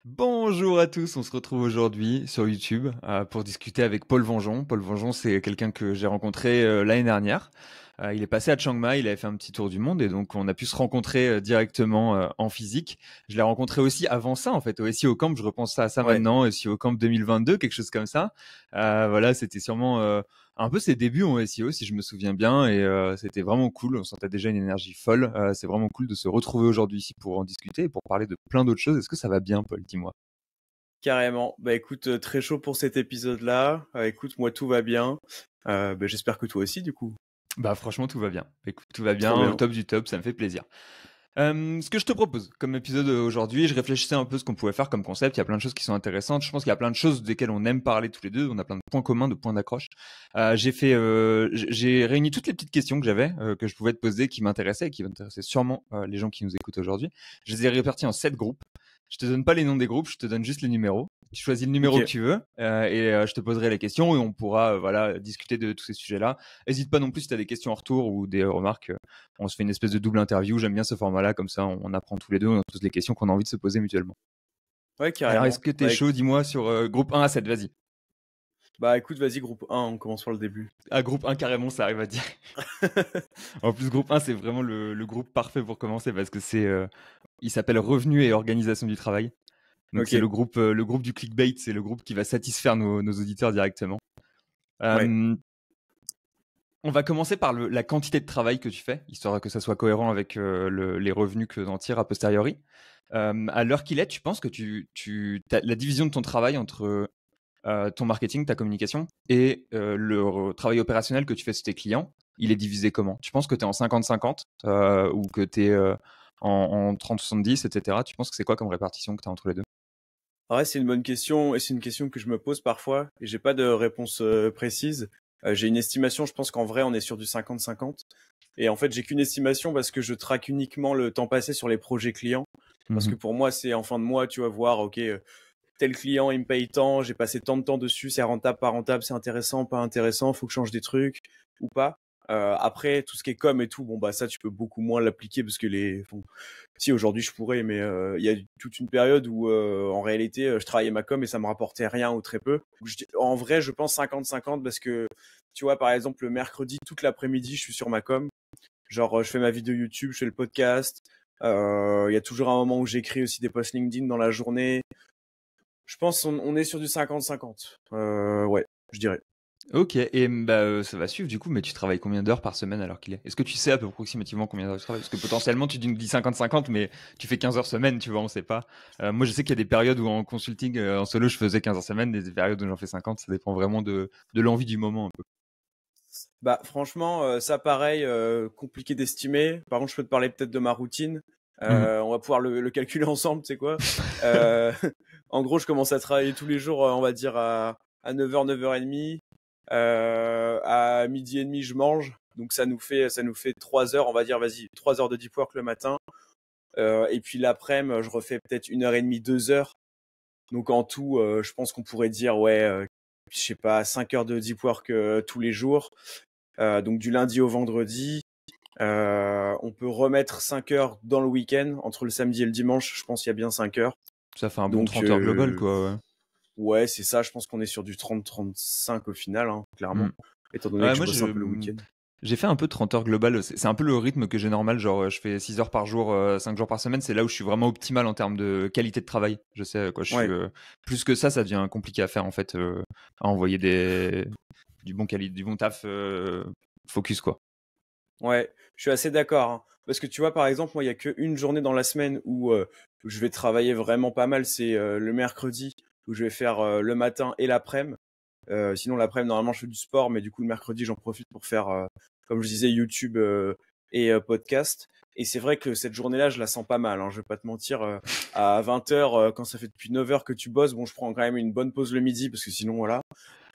Bonjour à tous, on se retrouve aujourd'hui sur YouTube pour discuter avec Paul Vengeon. Paul Vengeon, c'est quelqu'un que j'ai rencontré l'année dernière. Il est passé à Chiang Mai, il avait fait un petit tour du monde et donc on a pu se rencontrer directement en physique. Je l'ai rencontré aussi avant ça en fait, au SEO Camp, je repense à ça Ouais, maintenant, SEO Camp 2022, quelque chose comme ça. Voilà, c'était sûrement un peu ses débuts en SEO si je me souviens bien et c'était vraiment cool, on sentait déjà une énergie folle. C'est vraiment cool de se retrouver aujourd'hui ici pour en discuter et pour parler de plein d'autres choses. Est-ce que ça va bien Paul, dis-moi? carrément. Bah écoute, très chaud pour cet épisode-là. Écoute, moi tout va bien. J'espère que toi aussi du coup. Bah franchement tout va bien. Écoute, tout va Trop bien, au bien. top du top, ça me fait plaisir. Ce que je te propose comme épisode aujourd'hui, je réfléchissais un peu ce qu'on pouvait faire comme concept. Il y a plein de choses qui sont intéressantes. Je pense qu'il y a plein de choses desquelles on aime parler tous les deux. On a plein de points communs, de points d'accroche. J'ai réuni toutes les petites questions que j'avais, que je pouvais te poser, qui m'intéressaient et qui intéressaient sûrement les gens qui nous écoutent aujourd'hui. Je les ai répartis en 7 groupes. Je te donne pas les noms des groupes, je te donne juste les numéros. Tu choisis le numéro que Ok. tu veux et je te poserai les questions et on pourra voilà discuter de tous ces sujets-là. N'hésite pas non plus si tu as des questions en retour ou des remarques. On se fait une espèce de double interview. J'aime bien ce format-là, comme ça on apprend tous les deux, on pose les questions qu'on a envie de se poser mutuellement. Ouais, Alors est-ce carrément. que t'es chaud, dis-moi, sur groupe 1 à 7, vas-y. Bah écoute, vas-y, groupe 1, on commence par le début. Groupe 1 carrément, ça arrive à dire. En plus, groupe 1, c'est vraiment le groupe parfait pour commencer parce que il s'appelle Revenu et organisation du travail. Donc Ok. c'est le groupe du clickbait, c'est le groupe qui va satisfaire nos auditeurs directement. Ouais. Euh, on va commencer par la quantité de travail que tu fais, histoire que ça soit cohérent avec les revenus que t'en tires a posteriori. À l'heure qu'il est, tu penses que la division de ton travail entre ton marketing, ta communication et le travail opérationnel que tu fais sur tes clients, il est divisé comment? Tu penses que tu es en 50-50 ou que tu es en 30-70, etc. Tu penses que c'est quoi comme répartition que tu as entre les deux? Ouais, c'est une bonne question et c'est une question que je me pose parfois et j'ai pas de réponse précise. J'ai une estimation, je pense qu'en vrai on est sur du 50-50. Et en fait, j'ai qu'une estimation parce que je traque uniquement le temps passé sur les projets clients. Parce que Mhm. pour moi, c'est en fin de mois, tu vas voir, ok, tel client, il me paye tant, j'ai passé tant de temps dessus, c'est rentable, pas rentable, c'est intéressant, pas intéressant, faut que je change des trucs ou pas. Après, tout ce qui est com et tout, bon bah ça, tu peux beaucoup moins l'appliquer parce que si aujourd'hui je pourrais, mais il y a toute une période où en réalité, je travaillais ma com et ça me rapportait rien ou très peu. En vrai, je pense 50-50 parce que tu vois, par exemple, le mercredi, toute l'après-midi, je suis sur ma com. Genre, je fais ma vidéo YouTube, je fais le podcast. Il y a toujours un moment où j'écris aussi des posts LinkedIn dans la journée. Je pense on est sur du 50-50. Ouais, je dirais. Ok, et bah, ça va suivre du coup, mais tu travailles combien d'heures par semaine alors qu'il est? Est-ce que tu sais à peu approximativement combien d'heures tu travailles? Parce que potentiellement tu dis 50-50, mais tu fais 15 heures semaine, tu vois, on sait pas. Moi je sais qu'il y a des périodes où en consulting, en solo, je faisais 15 heures semaine, des périodes où j'en fais 50, ça dépend vraiment de l'envie du moment un peu. Bah franchement, ça pareil, compliqué d'estimer. Par contre, je peux te parler peut-être de ma routine. Mhm. On va pouvoir le calculer ensemble, tu sais quoi. Euh, En gros, je commence à travailler tous les jours, on va dire à 9h, 9h30. À midi et demi, je mange. Donc ça nous fait 3 heures, on va dire, vas-y, 3 heures de deep work le matin. Et puis l'après-midi, je refais peut-être 1h30, 2 heures. Donc en tout, je pense qu'on pourrait dire, ouais, je sais pas, 5 heures de deep work tous les jours. Donc du lundi au vendredi. On peut remettre 5 heures dans le week-end. Entre le samedi et le dimanche, je pense qu'il y a bien 5 heures. Ça fait un bon Donc 30 heures global, quoi, ouais. ouais, c'est ça. Je pense qu'on est sur du 30-35 au final, hein, clairement. Mhm. Étant donné Ouais, que je moi, bosse un peu le week-end. j'ai fait un peu de 30 heures global. C'est un peu le rythme que j'ai normal. Genre, je fais 6 heures par jour, 5 jours par semaine. C'est là où je suis vraiment optimal en termes de qualité de travail. Je sais, quoi. Je suis, Ouais, plus que ça devient compliqué à faire, en fait, à envoyer du bon taf, focus, quoi. ouais, je suis assez d'accord, hein. Parce que tu vois, par exemple, moi, il y a qu'une journée dans la semaine où je vais travailler vraiment pas mal. C'est le mercredi où je vais faire le matin et l'après-midi. Sinon, l'après-midi, normalement, je fais du sport, mais du coup, le mercredi, j'en profite pour faire, comme je disais, YouTube et podcast. Et c'est vrai que cette journée-là, je la sens pas mal, hein, je vais pas te mentir. À 20h, quand ça fait depuis 9 heures que tu bosses, bon, je prends quand même une bonne pause le midi, parce que sinon, voilà.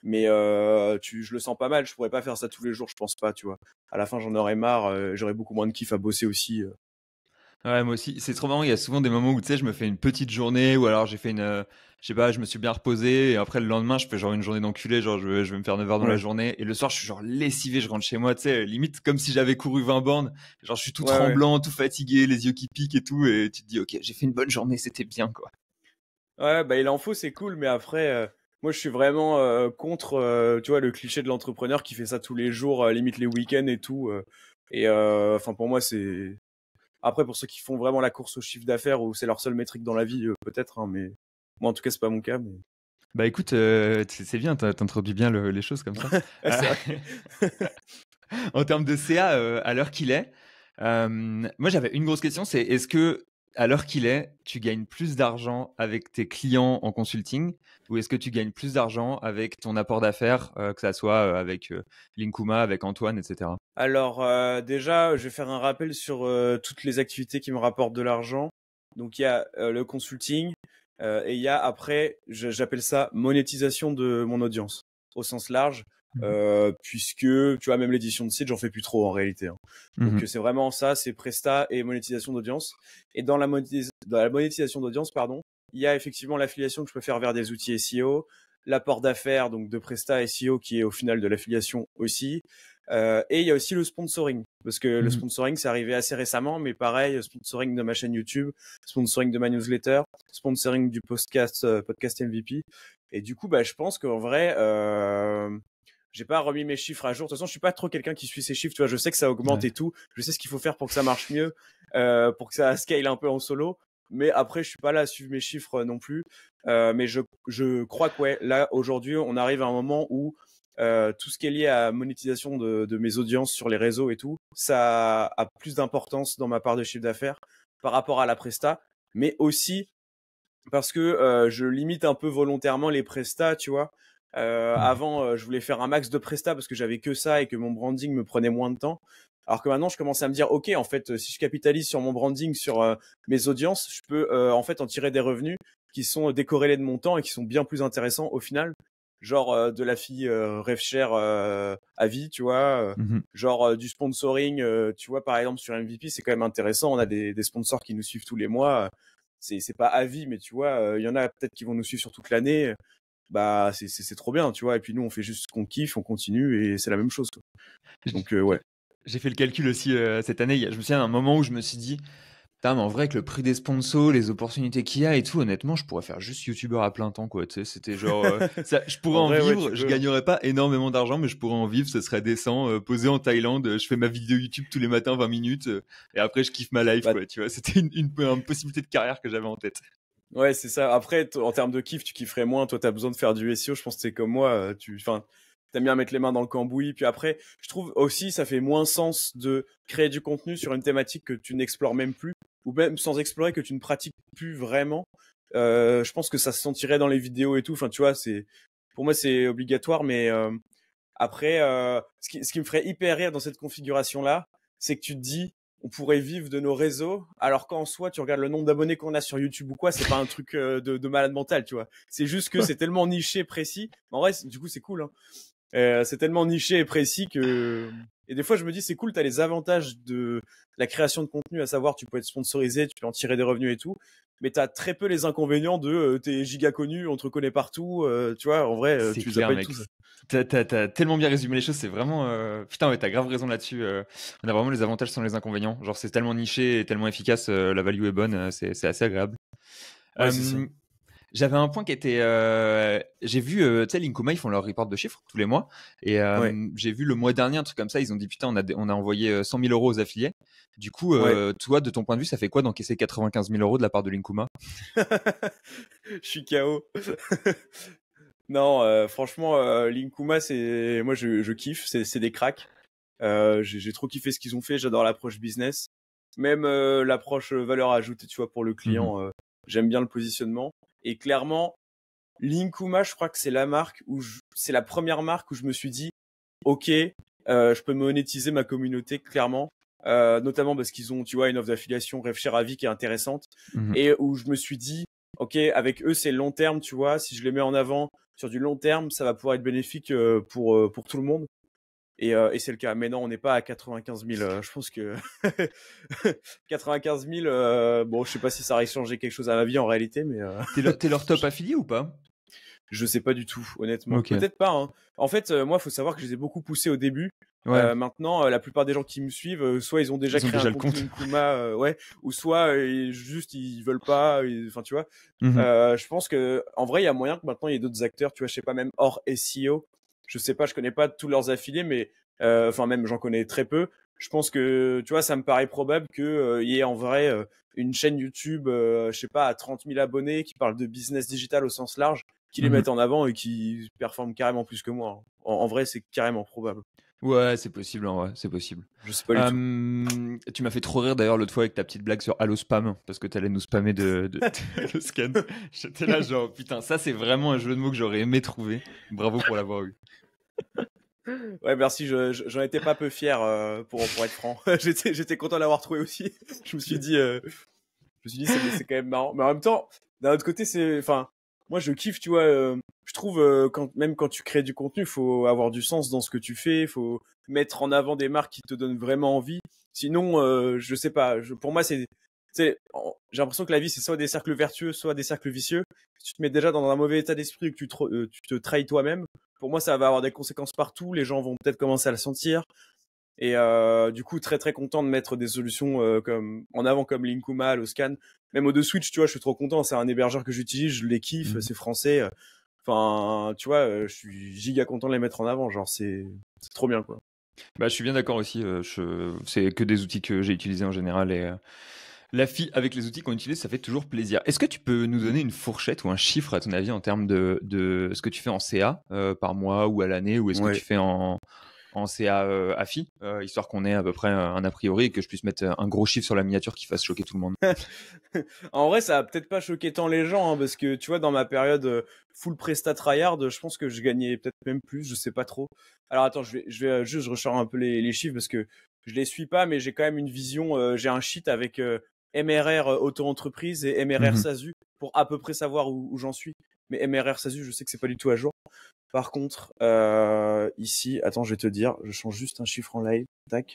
Mais je le sens pas mal, je pourrais pas faire ça tous les jours, je pense pas, tu vois. À la fin, j'en aurais marre, j'aurais beaucoup moins de kiff à bosser aussi. Ouais, moi aussi. C'est trop marrant. Il y a souvent des moments où, tu sais, je me fais une petite journée ou alors j'ai fait je sais pas, je me suis bien reposé et après le lendemain, je fais genre une journée d'enculé. Genre, je vais me faire 9 heures dans la Ouais, journée et le soir, je suis genre lessivé, je rentre chez moi, tu sais, limite comme si j'avais couru 20 bornes. Genre, je suis tout ouais, ouais. tremblant, tout fatigué, les yeux qui piquent et tout. Et tu te dis, ok, j'ai fait une bonne journée, c'était bien, quoi. Ouais, bah il en faut, c'est cool, mais après, moi je suis vraiment contre, tu vois, le cliché de l'entrepreneur qui fait ça tous les jours, limite les week-ends et tout. Et enfin pour moi c'est. Après pour ceux qui font vraiment la course au chiffre d'affaires ou c'est leur seule métrique dans la vie, peut-être, hein, mais moi en tout cas c'est pas mon cas. Mais... Bah écoute, c'est bien, t'introduis bien les choses comme ça. Ouais, Euh, c'est vrai. En termes de CA, à l'heure qu'il est, moi j'avais une grosse question, c'est est-ce que à l'heure qu'il est, tu gagnes plus d'argent avec tes clients en consulting ou est-ce que tu gagnes plus d'argent avec ton apport d'affaires, que ça soit avec Linkuma, avec Antoine, etc. Alors déjà, je vais faire un rappel sur toutes les activités qui me rapportent de l'argent. Donc il y a le consulting et il y a après, j'appelle ça monétisation de mon audience au sens large, Mhm. puisque tu vois même l'édition de site, j'en fais plus trop en réalité, hein. Donc Mhm. c'est vraiment ça, c'est Presta et monétisation d'audience. Et dans dans la monétisation d'audience, pardon, il y a effectivement l'affiliation que je peux faire vers des outils SEO, l'apport d'affaires donc de Presta SEO qui est au final de l'affiliation aussi. Et il y a aussi le sponsoring, parce que le Mhm. sponsoring, c'est arrivé assez récemment, mais pareil, sponsoring de ma chaîne YouTube, sponsoring de ma newsletter, sponsoring du podcast MVP. Et du coup, bah, je pense qu'en vrai, j'ai pas remis mes chiffres à jour. De toute façon, je suis pas trop quelqu'un qui suit ses chiffres. Tu vois, je sais que ça augmente Ouais. et tout. Je sais ce qu'il faut faire pour que ça marche mieux, pour que ça scale un peu en solo. Mais après, je suis pas là à suivre mes chiffres non plus. Mais je crois que ouais, là aujourd'hui, on arrive à un moment où tout ce qui est lié à monétisation de mes audiences sur les réseaux et tout, ça a plus d'importance dans ma part de chiffre d'affaires par rapport à la presta, mais aussi parce que je limite un peu volontairement les prestats, tu vois. Mhm. Avant, je voulais faire un max de prestats parce que j'avais que ça et que mon branding me prenait moins de temps. Alors que maintenant, je commence à me dire, ok, en fait, si je capitalise sur mon branding, sur mes audiences, je peux en fait en tirer des revenus qui sont décorrélés de mon temps et qui sont bien plus intéressants au final. Genre de la fille rêve cher à vie, tu vois. Mhm. Genre du sponsoring, tu vois, par exemple sur MVP, c'est quand même intéressant. On a des sponsors qui nous suivent tous les mois. C'est pas à vie, mais tu vois, il y en a peut-être qui vont nous suivre sur toute l'année. Bah c'est trop bien, tu vois. Et puis nous, on fait juste ce qu'on kiffe, on continue et c'est la même chose, quoi. J- Donc ouais. J'ai fait le calcul aussi cette année. Je me souviens d'un moment où je me suis dit, putain, mais en vrai, avec le prix des sponsors, les opportunités qu'il y a et tout, honnêtement, je pourrais faire juste youtubeur à plein temps, quoi. Tu sais, c'était genre, ça, je pourrais En en vrai, ouais, vivre, tu je peux, hein. gagnerais pas énormément d'argent, mais je pourrais en vivre, ce serait décent, posé en Thaïlande, je fais ma vidéo YouTube tous les matins, 20 minutes, et après, je kiffe ma life, Bah, quoi. Tu vois, c'était une possibilité de carrière que j'avais en tête. ouais, c'est ça. Après, en termes de kiff, tu kifferais moins. Toi, t'as besoin de faire du SEO. Je pense que c'est comme moi. Enfin, t'aimes bien mettre les mains dans le cambouis. Puis après, je trouve aussi, ça fait moins sens de créer du contenu sur une thématique que tu n'explores même plus, ou même sans explorer que tu ne pratiques plus vraiment. Je pense que ça se sentirait dans les vidéos et tout. Enfin, tu vois, pour moi, c'est obligatoire. Mais après, ce qui me ferait hyper rire dans cette configuration-là, c'est que tu te dis, on pourrait vivre de nos réseaux, alors qu'en soi, tu regardes le nombre d'abonnés qu'on a sur YouTube ou quoi, c'est pas un truc de malade mental, tu vois. C'est juste que c'est tellement niché, précis. En vrai, du coup, c'est cool, hein. C'est tellement niché et précis que. Et des fois, je me dis, c'est cool, t'as les avantages de la création de contenu, à savoir, tu peux être sponsorisé, tu peux en tirer des revenus et tout. Mais t'as très peu les inconvénients de t'es giga connu, on te reconnaît partout, tu vois. En vrai, C'est tu les as clair, pas eu mec. tous. T'as tellement bien résumé les choses, c'est vraiment. Putain, ouais, t'as grave raison là-dessus. On a vraiment les avantages sans les inconvénients. Genre, c'est tellement niché et tellement efficace, la value est bonne, c'est assez agréable. Ouais, c'est ça. Euh, J'avais un point qui était. J'ai vu, tu sais, Linkuma, ils font leur report de chiffres tous les mois. Et Ouais, j'ai vu le mois dernier un truc comme ça. Ils ont dit, putain, on a envoyé 100 000 euros aux affiliés. Du coup, ouais. toi, de ton point de vue, ça fait quoi d'encaisser 95 000 euros de la part de Linkuma? Je suis KO. Non, franchement, Linkuma, moi, je kiffe. C'est des cracks. J'ai trop kiffé ce qu'ils ont fait. J'adore l'approche business, même l'approche valeur ajoutée, tu vois, pour le Mhm. client. J'aime bien le positionnement. Et clairement, Linkuma, je crois que c'est la marque c'est la première marque où je me suis dit, ok, je peux monétiser ma communauté clairement. Notamment parce qu'ils ont, tu vois, une offre d'affiliation Rêve Cher à Vie qui est intéressante Mhm. et où je me suis dit, ok, avec eux c'est long terme, tu vois, si je les mets en avant sur du long terme, ça va pouvoir être bénéfique pour tout le monde. Et c'est le cas. Mais non, on n'est pas à 95 000. Je pense que 95 000, bon, je sais pas si ça aurait changé quelque chose à ma vie en réalité, mais T'es leur top affilié ou pas? Je sais pas du tout, honnêtement. Ok. Peut-être pas, hein. En fait, moi, faut savoir que je les ai beaucoup poussés au début. Ouais. Maintenant, la plupart des gens qui me suivent, soit ils ont déjà Ils ont créé un déjà le compte compte. Linkuma, ouais, ou soit juste ils veulent pas. Enfin, tu vois. Mhm. Je pense que en vrai, il y a moyen que maintenant il y ait d'autres acteurs. Tu vois, je sais pas, même hors SEO. Je sais pas, je connais pas tous leurs affiliés, mais enfin même j'en connais très peu. Je pense que tu vois, ça me paraît probable que y ait en vrai une chaîne YouTube, je sais pas, à 30 000 abonnés qui parle de business digital au sens large, qui les Mhm. mettent en avant et qui performent carrément plus que moi, hein. En vrai, c'est carrément probable. Ouais, c'est possible en vrai, c'est possible. Je sais pas du tout. Tu m'as fait trop rire d'ailleurs l'autre fois avec ta petite blague sur Allo Spam, parce que t'allais nous spammer de Allo Scan. J'étais là genre, putain, ça c'est vraiment un jeu de mots que j'aurais aimé trouver. Bravo pour l'avoir eu. Ouais, merci. J'en étais pas peu fier pour être franc. J'étais content de l'avoir trouvé aussi. Je me suis dit, c'est quand même marrant. Mais en même temps, d'un autre côté, enfin, moi je kiffe, tu vois. Je trouve même quand tu crées du contenu, faut avoir du sens dans ce que tu fais. Faut mettre en avant des marques qui te donnent vraiment envie. Sinon, je sais pas. Pour moi, j'ai l'impression que la vie c'est soit des cercles vertueux, soit des cercles vicieux. Si tu te mets déjà dans un mauvais état d'esprit et que tu te trahis toi-même, pour moi, ça va avoir des conséquences partout. Les gens vont peut-être commencer à le sentir. Et du coup, très très content de mettre des solutions comme en avant comme Linkuma, Loscan, même au de Switch, tu vois, je suis trop content. C'est un hébergeur que j'utilise, je les kiffe, Mhm. c'est français. Enfin, tu vois, je suis giga content de les mettre en avant. Genre, c'est trop bien, quoi. Bah, je suis bien d'accord aussi. C'est que des outils que j'ai utilisés en général et la fille avec les outils qu'on utilise, ça fait toujours plaisir. Est-ce que tu peux nous donner une fourchette ou un chiffre à ton avis en termes de ce que tu fais en CA par mois ou à l'année, ou est-ce que tu Ouais. fais en CA AFI, histoire qu'on ait à peu près un a priori et que je puisse mettre un gros chiffre sur la miniature qui fasse choquer tout le monde. En vrai, ça a peut-être pas choqué tant les gens, hein, parce que tu vois, dans ma période full Presta tryhard, je pense que je gagnais peut-être même plus, je sais pas trop. Alors attends, juste, je ressors un peu les chiffres parce que je les suis pas, mais j'ai quand même une vision. J'ai un sheet avec MRR auto-entreprise et MRR Mhm. SASU pour à peu près savoir où j'en suis. Mais MRR SASU, je sais que c'est pas du tout à jour. Par contre, ici, attends, je vais te dire, je change juste un chiffre en live. Tac.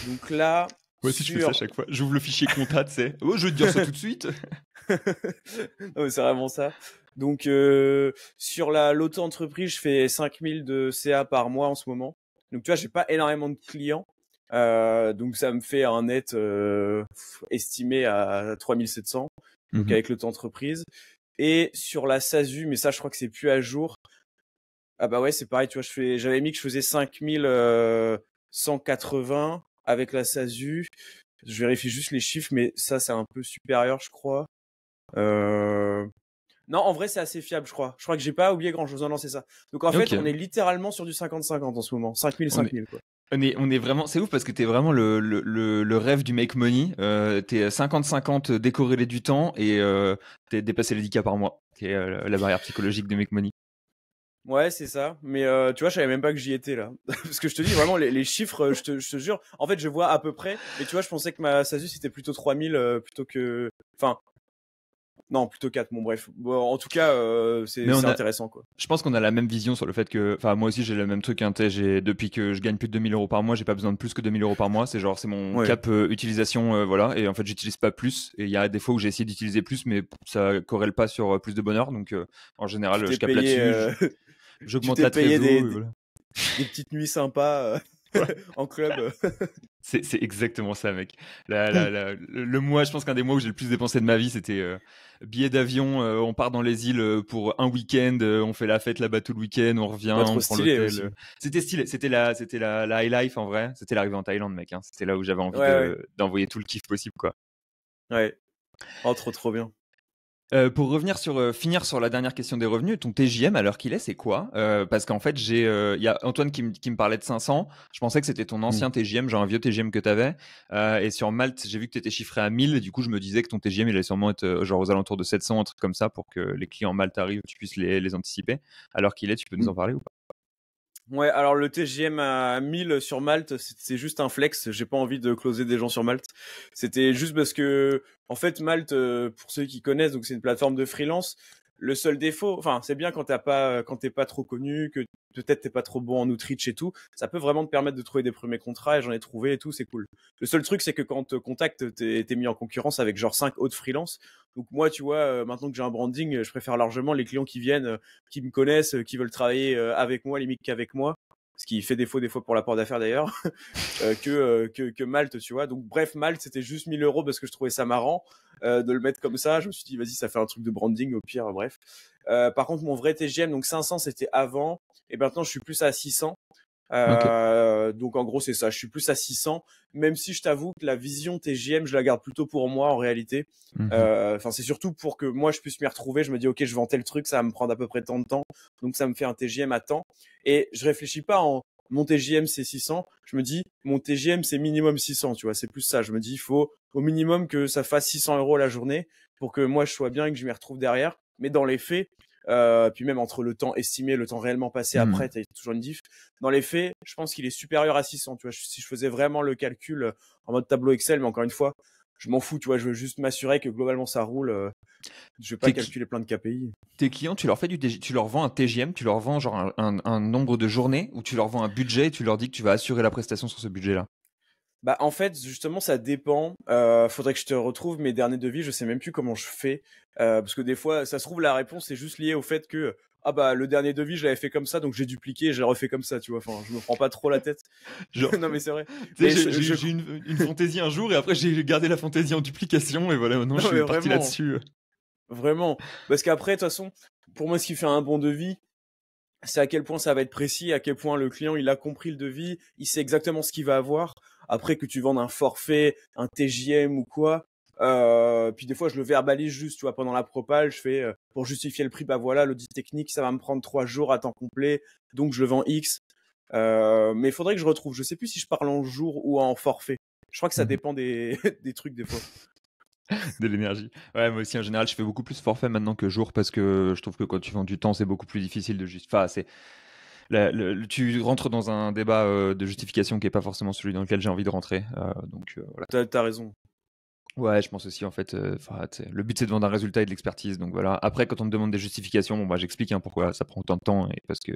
Donc là, Ouais, si je fais ça à sur chaque fois, j'ouvre le fichier compta, tu sais. Oh, je vais te dire ça tout de suite. Non, mais c'est vraiment ça. Donc sur l'auto-entreprise, je fais 5000 de CA par mois en ce moment. Donc tu vois, j'ai pas énormément de clients. Donc ça me fait un net estimé à 3700. Donc Mhm. avec l'auto-entreprise. Et sur la SASU, mais ça je crois que c'est plus à jour. Ah bah ouais, c'est pareil, tu vois, j'avais mis que je faisais 5180 avec la SASU. Je vérifie juste les chiffres, mais ça c'est un peu supérieur, je crois. Euh... Non, en vrai, c'est assez fiable, je crois. Je crois que j'ai pas oublié grand-chose. Non, non, c'est ça. Donc, en fait, on Ok. est littéralement sur du 50-50 en ce moment. 5000, On est, 5000, quoi. on est vraiment, c'est ouf parce que t'es vraiment le rêve du make money. T'es 50-50 décorrélé du temps et t'es dépassé les 10K par mois. C'est la barrière psychologique du make money. Ouais, c'est ça. Mais tu vois, je savais même pas que j'y étais là. Parce que je te dis vraiment, les chiffres, je te jure. En fait, je vois à peu près. Mais tu vois, je pensais que ma SASU, c'était plutôt 3000 plutôt que. Enfin, non, plutôt 4. Bon, bref. Bon, en tout cas, Mais c'est on a, intéressant, quoi. je pense qu'on a la même vision sur le fait que, enfin, moi aussi j'ai le même truc, hein, depuis que je gagne plus de 2000 € par mois, j'ai pas besoin de plus que 2000 € par mois. C'est genre, c'est mon Ouais. cap utilisation, voilà. Et en fait, j'utilise pas plus. Et il y a des fois où j'ai essayé d'utiliser plus, mais ça corrèle pas sur plus de bonheur. Donc, en Tu général, t'es je cap payé, là-dessus, tu j'augmente t'es la payé trésor, et voilà. des petites nuits sympas en club. C'est exactement ça, mec. Le mois, je pense qu'un des mois où j'ai le plus dépensé de ma vie, c'était billet d'avion. On part dans les îles pour un week-end. On fait la fête là-bas tout le week-end. On revient, Pas on trop prend stylé l'hôtel. aussi. C'était stylé. C'était la high life en vrai. C'était l'arrivée en Thaïlande, mec, hein. C'était là où j'avais envie Ouais, ouais. d'envoyer tout le kiff possible, quoi. Ouais. Oh, trop bien. Pour revenir finir sur la dernière question des revenus, ton TJM à l'heure qu'il est, c'est quoi? Parce qu'en fait, il y a Antoine qui me parlait de 500. Je pensais que c'était ton Hmm. ancien TJM, genre un vieux TJM que t'avais. Et sur Malte, j'ai vu que t'étais chiffré à 1000. Et du coup, je me disais que ton TJM, il allait sûrement être genre aux alentours de 700, un truc comme ça, pour que les clients Malte arrivent, tu puisses les anticiper. À l'heure qu'il est, tu peux nous en parler ou pas? Ouais, alors le TGM à 1000 sur Malte, c'est juste un flex. J'ai pas envie de closer des gens sur Malte. C'était juste parce que, en fait, Malte, pour ceux qui connaissent, donc c'est une plateforme de freelance. Le seul défaut, enfin, c'est bien quand t'es pas trop connu, que peut-être t'es pas trop bon en outreach et tout. Ça peut vraiment te permettre de trouver des premiers contrats et j'en ai trouvé et tout, c'est cool. Le seul truc, c'est que quand on te contacte, t'es mis en concurrence avec genre 5 autres freelances. Donc moi, tu vois, maintenant que j'ai un branding, je préfère largement les clients qui viennent, qui me connaissent, qui veulent travailler avec moi, limite qu'avec moi, ce qui fait défaut des fois pour l'apport d'affaires d'ailleurs, que Malte, tu vois. Donc bref, Malte, c'était juste 1000 euros parce que je trouvais ça marrant de le mettre comme ça. Je me suis dit, vas-y, ça fait un truc de branding au pire, bref. Par contre, mon vrai TGM, donc 500, c'était avant, et maintenant je suis plus à 600. Ok. Donc en gros c'est ça, je suis plus à 600, même si je t'avoue que la vision TGM je la garde plutôt pour moi en réalité. Mhm. Enfin c'est surtout pour que moi je puisse m'y retrouver. Je me dis ok, je vends tel truc, ça va me prendre à peu près tant de temps, donc ça me fait un TGM à temps. Et je réfléchis pas en mon TGM c'est 600, je me dis mon TGM c'est minimum 600, tu vois, c'est plus ça. Je me dis il faut au minimum que ça fasse 600 euros la journée pour que moi je sois bien et que je m'y retrouve derrière. Mais dans les faits, puis même entre le temps estimé, le temps réellement passé après, t'as toujours une diff. Dans les faits, je pense qu'il est supérieur à 600. Tu vois, si je faisais vraiment le calcul en mode tableau Excel, mais encore une fois, je m'en fous. Tu vois, je veux juste m'assurer que globalement ça roule. Je vais pas Tes, cli- calculer plein de KPI. tes clients, tu leur fais tu leur vends un TGM, tu leur vends genre un nombre de journées ou tu leur vends un budget et tu leur dis que tu vas assurer la prestation sur ce budget-là. Bah en fait, justement, ça dépend. Faudrait que je te retrouve mes derniers devis. Je sais même plus comment je fais parce que des fois, ça se trouve la réponse est juste liée au fait que ah bah le dernier devis je l'avais fait comme ça, donc j'ai dupliqué et j'ai refait comme ça. Tu vois. Enfin, je me prends pas trop la tête. Genre, Non mais c'est vrai. tu sais, Mais j'ai eu une fantaisie un jour et après j'ai gardé la fantaisie en duplication et voilà, maintenant je non mais suis parti vraiment. là-dessus. Vraiment. Parce qu'après, de toute façon, pour moi, ce qui fait un bon devis, c'est à quel point ça va être précis, à quel point le client, il a compris le devis, il sait exactement ce qu'il va avoir. Après que tu vendes un forfait, un TJM ou quoi, puis des fois, je le verbalise juste, tu vois, pendant la propale, je fais, pour justifier le prix, bah voilà, l'audit technique, ça va me prendre 3 jours à temps complet, donc je le vends X. Mais il faudrait que je retrouve. Je sais plus si je parle en jour ou en forfait. Je crois que ça Mhm. dépend des, des trucs des fois. De l'énergie. Ouais, moi aussi en général, je fais beaucoup plus forfait maintenant que jour parce que je trouve que quand tu vends du temps, c'est beaucoup plus difficile de juste. Enfin, c'est tu rentres dans un débat de justification qui est pas forcément celui dans lequel j'ai envie de rentrer. Donc voilà. T'as raison. Ouais, je pense aussi en fait. Le but c'est de vendre un résultat et de l'expertise. Donc voilà. Après, quand on me demande des justifications, bon bah j'explique pourquoi ça prend autant de temps et parce que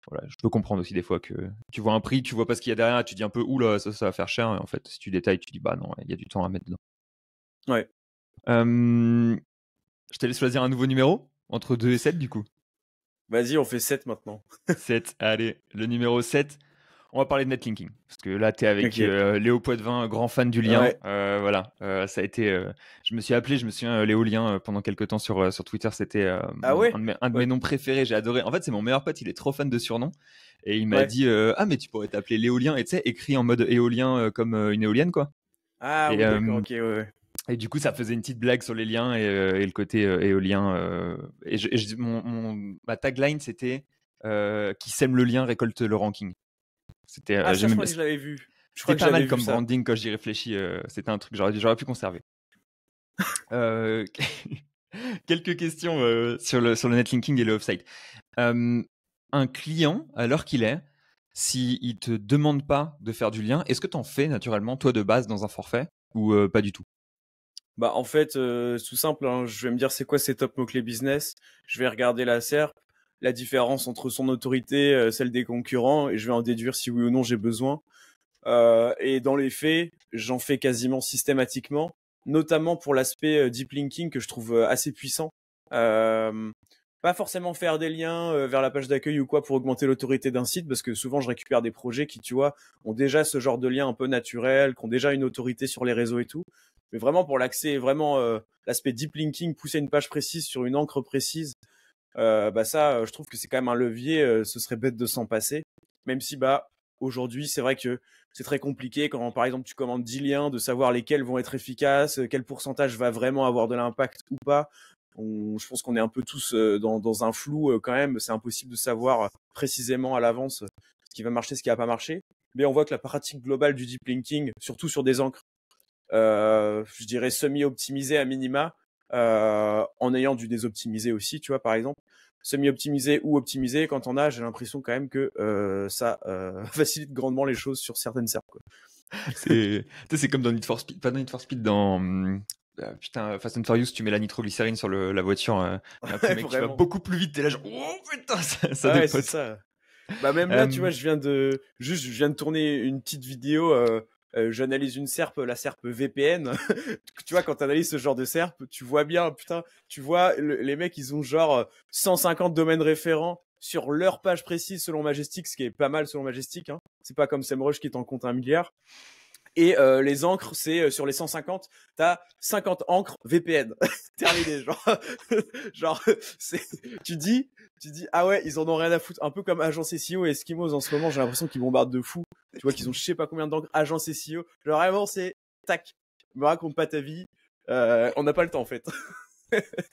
voilà, je peux comprendre aussi des fois que tu vois un prix, tu vois pas ce qu'il y a derrière, tu dis un peu oula ça va faire cher. Et en fait, si tu détailles, tu dis bah non, il y a du temps à mettre dedans. Ouais. Euh, je te laisse choisir un nouveau numéro entre 2 et 7 du coup. Vas-y, on fait 7 maintenant. 7, allez, le numéro 7. On va parler de netlinking. Parce que là, tu es avec Ok. Léo Poitvin, grand fan du lien. Ouais. Voilà, ça a été. Je me suis appelé, je me souviens, Léolien pendant quelques temps sur Twitter. C'était Ah ouais? un de mes Ouais. noms préférés. J'ai adoré. En fait, c'est mon meilleur pote. Il est trop fan de surnom. Et il m'a Ouais. dit ah, mais tu pourrais t'appeler Léolien. Et tu sais, écrit en mode éolien comme une éolienne, quoi. Ah Et, oui, d'accord, ok, ouais, ouais. et du coup, ça faisait une petite blague sur les liens et le côté éolien. Ma tagline, c'était qui sème le lien récolte le ranking. C'était, Ah, ça, je crois que je l'avais vu. Je c'était crois que pas j'avais mal vu comme ça. branding quand j'y réfléchis. C'était un truc que j'aurais pu conserver. Euh, quelques questions sur le netlinking et le offsite. Euh, un client, à l'heure qu'il est, s'il ne te demande pas de faire du lien, est-ce que tu en fais naturellement, toi, de base, dans un forfait ou pas du tout? Bah, en fait, tout simple, hein, je vais me dire c'est quoi ces top mots-clés business. Je vais regarder la SERP, la différence entre son autorité, celle des concurrents, et je vais en déduire si oui ou non j'ai besoin. Et dans les faits, j'en fais quasiment systématiquement, notamment pour l'aspect deep linking que je trouve assez puissant. Euh, Pas forcément faire des liens vers la page d'accueil ou quoi pour augmenter l'autorité d'un site, parce que souvent je récupère des projets qui, tu vois, ont déjà ce genre de lien un peu naturel, qui ont déjà une autorité sur les réseaux et tout. Mais vraiment pour l'accès, vraiment l'aspect deep linking, pousser une page précise sur une encre précise, bah ça, je trouve que c'est quand même un levier. Ce serait bête de s'en passer. Même si bah aujourd'hui, c'est vrai que c'est très compliqué quand par exemple tu commandes 10 liens de savoir lesquels vont être efficaces, quel pourcentage va vraiment avoir de l'impact ou pas. Je pense qu'on est un peu tous dans un flou quand même. C'est impossible de savoir précisément à l'avance ce qui va marcher, ce qui va pas marcher. Mais on voit que la pratique globale du deep linking, surtout sur des encres, je dirais semi-optimisées à minima, en ayant du désoptimisé aussi, tu vois, par exemple. Semi-optimisé ou optimisé, quand on a, j'ai l'impression quand même que ça facilite grandement les choses sur certaines serveurs, quoi. Tu sais, c'est comme dans Need for Speed, pas dans Need for Speed, dans putain, Fast and Furious, tu mets la nitroglycérine sur la voiture, d'un coup, Ouais, mec, tu vas vraiment. beaucoup plus vite, t'es là, genre, oh putain, ça Ah ouais, c'est dépote. ça. Bah même là, tu Euh, vois, je viens de tourner une petite vidéo j'analyse une SERP, la SERP VPN. Tu vois, quand tu analyses ce genre de SERP, tu vois bien, putain, tu vois, les mecs, ils ont genre 150 domaines référents sur leur page précise selon Majestic, ce qui est pas mal selon Majestic. Hein. C'est pas comme SEMrush qui t'en compte 1 milliard. Et les encres, c'est sur les 150, t'as 50 encres VPN. Terminé, genre, tu dis, ah ouais, ils en ont rien à foutre. Un peu comme Agence SEO et Eskimos en ce moment, j'ai l'impression qu'ils bombardent de fou. Tu vois qu'ils ont je sais pas combien d'encres Agence SEO. Genre vraiment, c'est tac, me raconte pas ta vie. On n'a pas le temps en fait.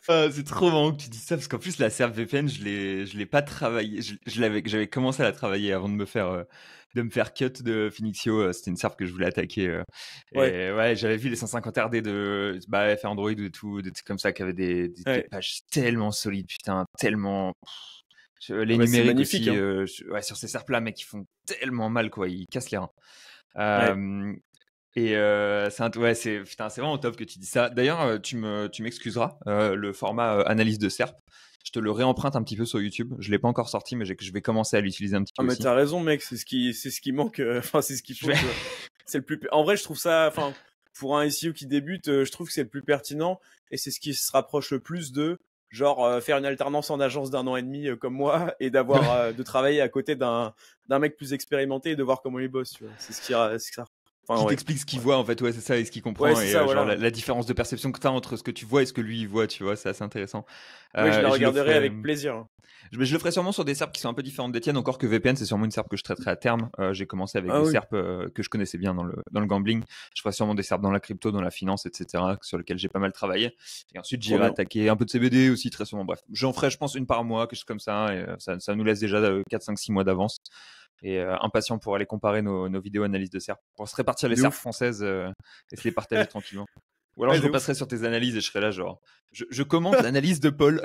C'est trop marrant que tu dis ça parce qu'en plus la SERP VPN je l'ai pas travaillé, j'avais commencé à la travailler avant de me faire cut de Finixio. C'était une SERP que je voulais attaquer et ouais, j'avais vu les 150 RD de FR Android ou tout, des trucs comme ça qui avaient des pages tellement solides, putain, tellement les numériques aussi, hein. Sur ces SERP là, mec, ils font tellement mal quoi, ils cassent les reins. Et c'est vraiment top que tu dis ça. D'ailleurs, tu m'excuseras, le format analyse de SERP, je te le réemprunte un petit peu sur YouTube. Je l'ai pas encore sorti, mais je vais commencer à l'utiliser un petit peu mais aussi. T'as raison, mec, c'est ce qui manque. Enfin, c'est ce qu'il faut. C'est le plus. En vrai, je trouve ça. Enfin, pour un SEO qui débute, je trouve que c'est le plus pertinent et c'est ce qui se rapproche le plus de genre faire une alternance en agence d'1 an et demi comme moi et d'avoir de travailler à côté d'un mec plus expérimenté et de voir comment il bosse. Tu vois. C'est ce qui qui t'explique ce qu'il voit en fait, ouais, c'est ça, et ce qu'il comprend, et ça, genre la différence de perception que tu as entre ce que tu vois et ce que lui il voit, tu vois, c'est assez intéressant. Oui, je la regarderai avec plaisir. Je le ferai sûrement sur des SERP qui sont un peu différentes des tiennes, encore que VPN, c'est sûrement une SERP que je traiterai à terme. J'ai commencé avec des SERP que je connaissais bien dans le gambling. Je ferai sûrement des SERP dans la crypto, dans la finance, etc., sur lesquels j'ai pas mal travaillé. Et ensuite, j'irai attaquer un peu de CBD aussi, très souvent. Bref, j'en ferai, je pense, une par mois, quelque chose comme ça. Et ça nous laisse déjà 4, 5, 6 mois d'avance. Et impatient pour aller comparer nos vidéos analyses de SERP, pour se répartir les SERP françaises et se les partager tranquillement. Ou alors je repasserai sur tes analyses et je serai là genre, je commente l'analyse de Paul.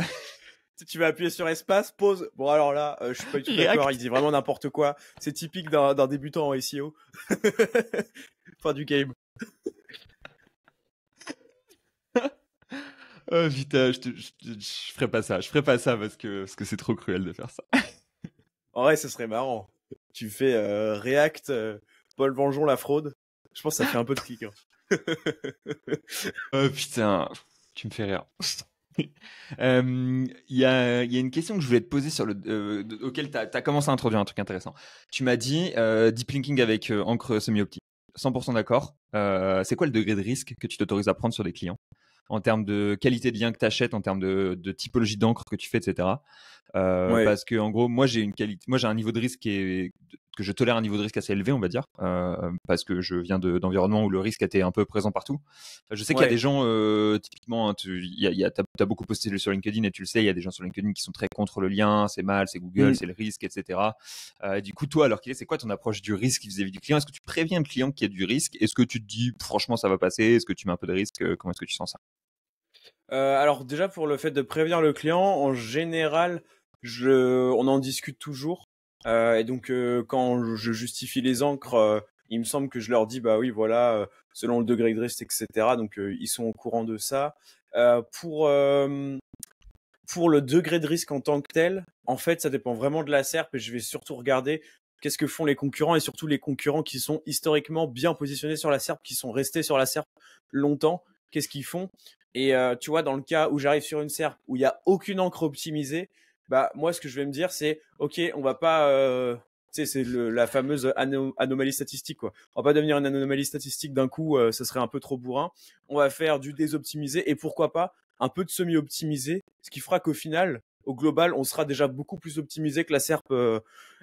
Tu vas appuyer sur espace, pause. Bon alors là, je suis pas du tout d'accord, il dit vraiment n'importe quoi. C'est typique d'un débutant en SEO. Fin du game. Oh putain, je ferai pas ça. Je ferai pas ça parce que c'est trop cruel de faire ça. En vrai, ce serait marrant. Tu fais React, Paul Vengeon la fraude. Je pense que ça fait un peu de clic. Hein. Oh putain, tu me fais rire. Il y a une question que je voulais te poser auquel tu as commencé à introduire un truc intéressant. Tu m'as dit deep linking avec encre semi-optique. 100% d'accord. C'est quoi le degré de risque que tu t'autorises à prendre sur des clients en termes de qualité de lien que tu achètes, en termes de typologie d'encre que tu fais, etc. Parce que en gros, moi j'ai un niveau de risque que je tolère un niveau de risque assez élevé, on va dire, parce que je viens d'environnements où le risque était un peu présent partout. Je sais qu'il y a des gens, typiquement, t'as beaucoup posté sur LinkedIn et tu le sais, il y a des gens sur LinkedIn qui sont très contre le lien, c'est mal, c'est Google, c'est le risque, etc. Du coup, toi, alors c'est quoi ton approche du risque vis-à-vis du client? Est-ce que tu préviens le client qu'il y a du risque? Est-ce que tu te dis, franchement, ça va passer? Est-ce que tu mets un peu de risque? Comment est-ce que tu sens ça? Alors déjà pour le fait de prévenir le client, en général, on en discute toujours. Et donc quand je justifie les encres, il me semble que je leur dis bah oui voilà, selon le degré de risque, etc. Donc ils sont au courant de ça. Pour le degré de risque en tant que tel, en fait ça dépend vraiment de la SERP et je vais surtout regarder qu'est-ce que font les concurrents et surtout les concurrents qui sont historiquement bien positionnés sur la SERP, qui sont restés sur la SERP longtemps. Qu'est-ce qu'ils font? Et tu vois, dans le cas où j'arrive sur une SERP où il y a aucune encre optimisée, bah moi ce que je vais me dire c'est ok, on va pas tu sais c'est la fameuse anomalie statistique quoi. On va pas devenir une anomalie statistique d'un coup, ça serait un peu trop bourrin. On va faire du désoptimisé et pourquoi pas un peu de semi-optimisé, ce qui fera qu'au final au global, on sera déjà beaucoup plus optimisé que la SERP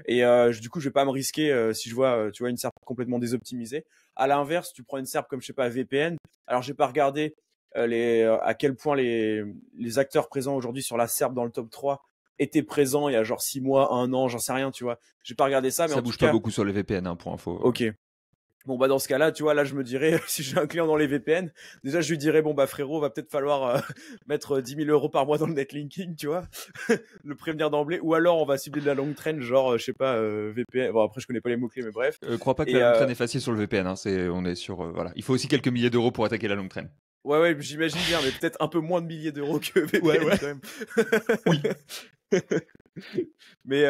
et du coup, je vais pas me risquer si je vois tu vois une SERP complètement désoptimisée. À l'inverse, tu prends une SERP comme je sais pas VPN. Alors, j'ai pas regardé à quel point les acteurs présents aujourd'hui sur la SERP dans le top 3 étaient présents il y a genre 6 mois, 1 an, j'en sais rien, tu vois. J'ai pas regardé ça, mais ça en bouge tout cas, pas beaucoup sur les VPN, hein, pour info. Ok. Bon bah dans ce cas-là, tu vois, là je me dirais, si j'ai un client dans les VPN, déjà je lui dirais bon bah frérot, va peut-être falloir mettre 10 000 euros par mois dans le netlinking, tu vois, le prévenir d'emblée, ou alors on va cibler de la longue traîne, genre je sais pas VPN. Bon après je connais pas les mots clés, mais bref. Crois pas que la longue traîne est facile sur le VPN, hein, on est sur voilà, il faut aussi quelques milliers d'euros pour attaquer la longue traîne. Ouais, j'imagine bien, mais peut-être un peu moins de milliers d'euros que VPN quand même. Oui. Mais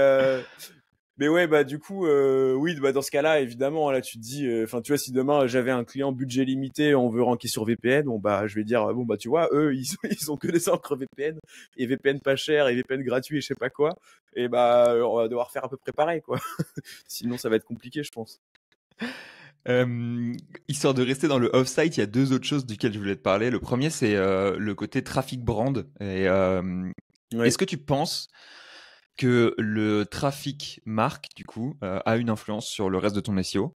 Mais ouais, bah du coup, oui, bah dans ce cas-là, évidemment, là tu te dis, enfin tu vois, si demain j'avais un client budget limité, on veut ranker sur VPN, bon bah je vais dire, bon bah tu vois, eux ils ont que des encres VPN et VPN pas cher et VPN gratuit et je sais pas quoi, et bah on va devoir faire à peu près pareil quoi. Sinon ça va être compliqué, je pense. Histoire de rester dans le off-site, il y a deux autres choses duquel je voulais te parler. Le premier, c'est le côté traffic brand. Et Ouais. est-ce que tu penses que le trafic marque, du coup, a une influence sur le reste de ton SEO?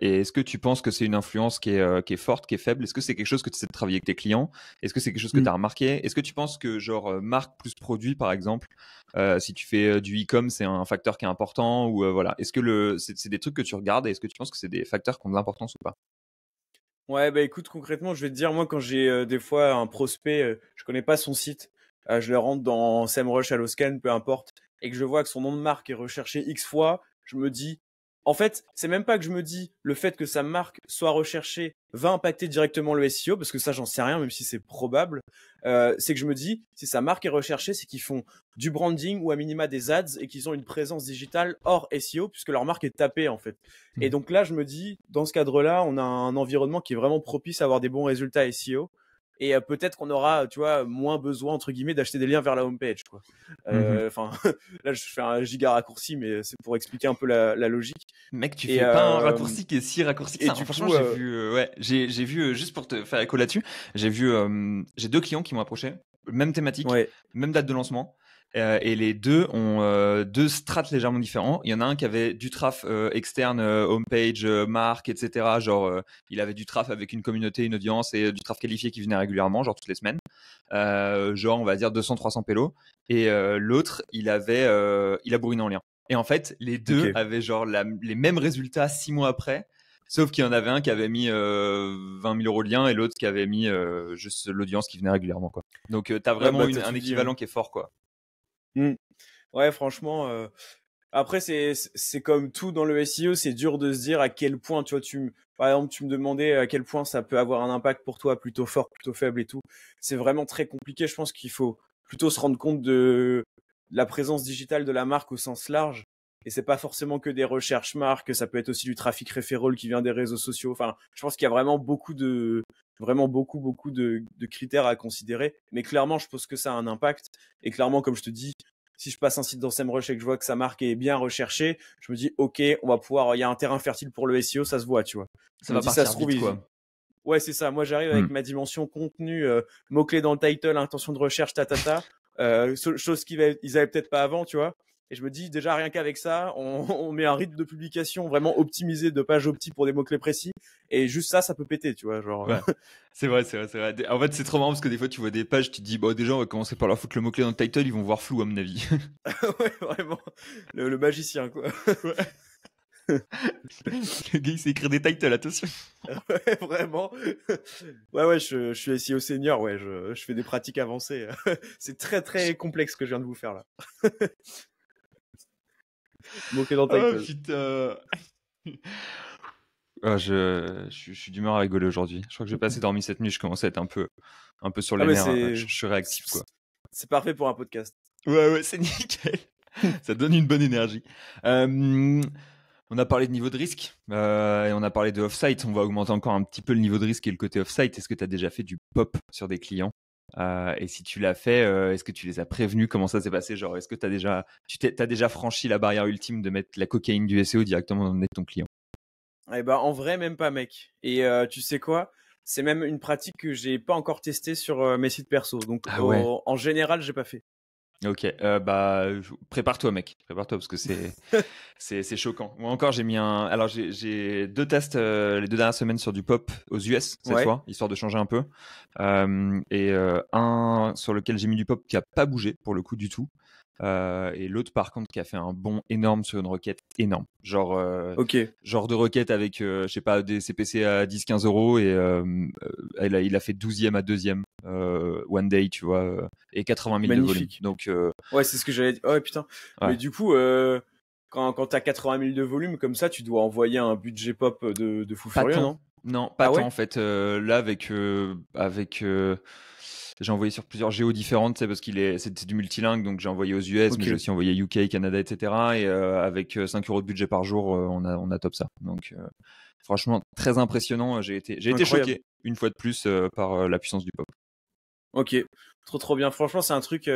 Et est-ce que tu penses que c'est une influence qui est forte, qui est faible? Est-ce que c'est quelque chose que tu essaies de travailler avec tes clients? Est-ce que c'est quelque chose que tu as remarqué? Est-ce que tu penses que, genre, marque plus produit, par exemple, si tu fais du e-com, c'est un facteur qui est important? Ou voilà. Est-ce que c'est des trucs que tu regardes et est-ce que tu penses que c'est des facteurs qui ont de l'importance ou pas? Ouais, bah écoute, concrètement, je vais te dire, moi, quand j'ai des fois un prospect, je connais pas son site, je le rentre dans SEMrush, Alloscan, peu importe, et que je vois que son nom de marque est recherché X fois, je me dis, en fait, c'est même pas que je me dis le fait que sa marque soit recherchée va impacter directement le SEO, parce que ça, j'en sais rien, même si c'est probable. C'est que je me dis, si sa marque est recherchée, c'est qu'ils font du branding ou à minima des ads et qu'ils ont une présence digitale hors SEO, puisque leur marque est tapée, en fait. Et donc là, je me dis, dans ce cadre-là, on a un environnement qui est vraiment propice à avoir des bons résultats SEO. Et peut-être qu'on aura, tu vois, moins besoin, entre guillemets, d'acheter des liens vers la homepage, quoi. Mhm. Enfin, là, je fais un giga raccourci, mais c'est pour expliquer un peu la logique. Mec, tu Et, fais pas un raccourci qui est si raccourci que et ça. du Franchement, coup, j'ai vu, ouais, j'ai vu, juste pour te faire écho là-dessus, j'ai deux clients qui m'ont approché, même thématique, ouais, même date de lancement, et les deux ont deux strates légèrement différents. Il y en a un qui avait du traf externe, homepage, marque, etc. Genre, il avait du traf avec une communauté, une audience et du traf qualifié qui venait régulièrement, genre toutes les semaines. Genre, on va dire 200-300 pélos. Et l'autre, il a bourriné en lien. Et en fait, les deux ok. avaient genre les mêmes résultats 6 mois après, sauf qu'il y en avait un qui avait mis 20 000 euros de lien et l'autre qui avait mis juste l'audience qui venait régulièrement, quoi. Donc, tu as Ouais, vraiment bah, t'as un tout dit, hein. équivalent qui est fort, quoi. Mm. Ouais, franchement, après, c'est comme tout dans le SEO, c'est dur de se dire à quel point, tu vois, par exemple, tu me demandais à quel point ça peut avoir un impact pour toi, plutôt fort, plutôt faible et tout. C'est vraiment très compliqué. Je pense qu'il faut plutôt se rendre compte de la présence digitale de la marque au sens large. Et c'est pas forcément que des recherches marques, ça peut être aussi du trafic referral qui vient des réseaux sociaux. Enfin, je pense qu'il y a vraiment beaucoup de critères à considérer. Mais clairement, je pense que ça a un impact. Et clairement, comme je te dis, si je passe un site dans SEMrush et que je vois que sa marque est bien recherchée, je me dis, ok, on va pouvoir, il y a un terrain fertile pour le SEO, ça se voit, tu vois. Je Ça me va dis, ça se partir trouve, vite, quoi. ouais, c'est ça. Moi, j'arrive avec Hmm. ma dimension contenu, mots-clés dans le title, intention de recherche, chose ils avaient peut-être pas avant, tu vois. Et je me dis, déjà, rien qu'avec ça, on met un rythme de publication vraiment optimisé de page opti pour des mots-clés précis. Et juste ça peut péter, tu vois, genre. Ouais. C'est vrai, c'est vrai, c'est vrai. En fait, c'est trop marrant parce que des fois, tu vois des pages, tu te dis, bon, déjà, on va commencer par leur foutre le mot-clé dans le title, ils vont voir flou, à mon avis. Ouais, vraiment. Le magicien, quoi. Ouais. Le gars, il sait écrire des titles, attention. Ouais, vraiment. Ouais, je suis SEO senior, ouais, je fais des pratiques avancées. C'est très, très complexe ce que je viens de vous faire là. Moquer dans le Oh title. putain. Ah, je suis d'humeur à rigoler aujourd'hui. Je crois que j'ai pas assez dormi cette nuit. Je commence à être un peu sur Ah, les mais nerfs. Je suis réactif, quoi. c'est parfait pour un podcast. Ouais, ouais, c'est nickel. Ça donne une bonne énergie. On a parlé de niveau de risque et on a parlé de off-site. On va augmenter encore un petit peu le niveau de risque et le côté off-site. Est-ce que tu as déjà fait du pop sur des clients? Et si tu l'as fait, est-ce que tu les as prévenus? Comment ça s'est passé? Genre, est-ce que t'as déjà franchi la barrière ultime de mettre la cocaïne du SEO directement dans le nez de ton client? Eh ben, en vrai, même pas, mec. Et tu sais quoi? C'est même une pratique que j'ai pas encore testée sur mes sites perso. Donc, Ah ouais. en général, j'ai pas fait. Ok, prépare-toi, mec. Prépare-toi parce que c'est choquant. Moi encore, j'ai mis alors j'ai deux tests les 2 dernières semaines sur du pop aux US cette Ouais. fois, histoire de changer un peu. Et un sur lequel j'ai mis du pop qui a pas bougé pour le coup du tout. Et l'autre par contre qui a fait un bond énorme sur une requête énorme. Ok. Genre de requête avec je sais pas des CPC à 10-15 euros et il a fait 12e à 2e one day, tu vois, et 80 000 de volume. Magnifique. Donc Ouais, c'est ce que j'allais dire. Oh, ouais, putain. Mais ouais. du coup, quand t'as 80 000 de volume comme ça, tu dois envoyer un budget pop de fou Pas furieux, tant. non? Non, pas Ah tant ouais? en fait. Là, avec J'ai envoyé sur plusieurs géos différentes, tu sais, parce c'est du multilingue, donc j'ai envoyé aux US, mais j'ai aussi envoyé UK, Canada, etc. Et avec 5 euros de budget par jour, on a top ça. Donc franchement, très impressionnant. J'ai été choqué une fois de plus par la puissance du pop. Ok, trop bien. Franchement, c'est un truc.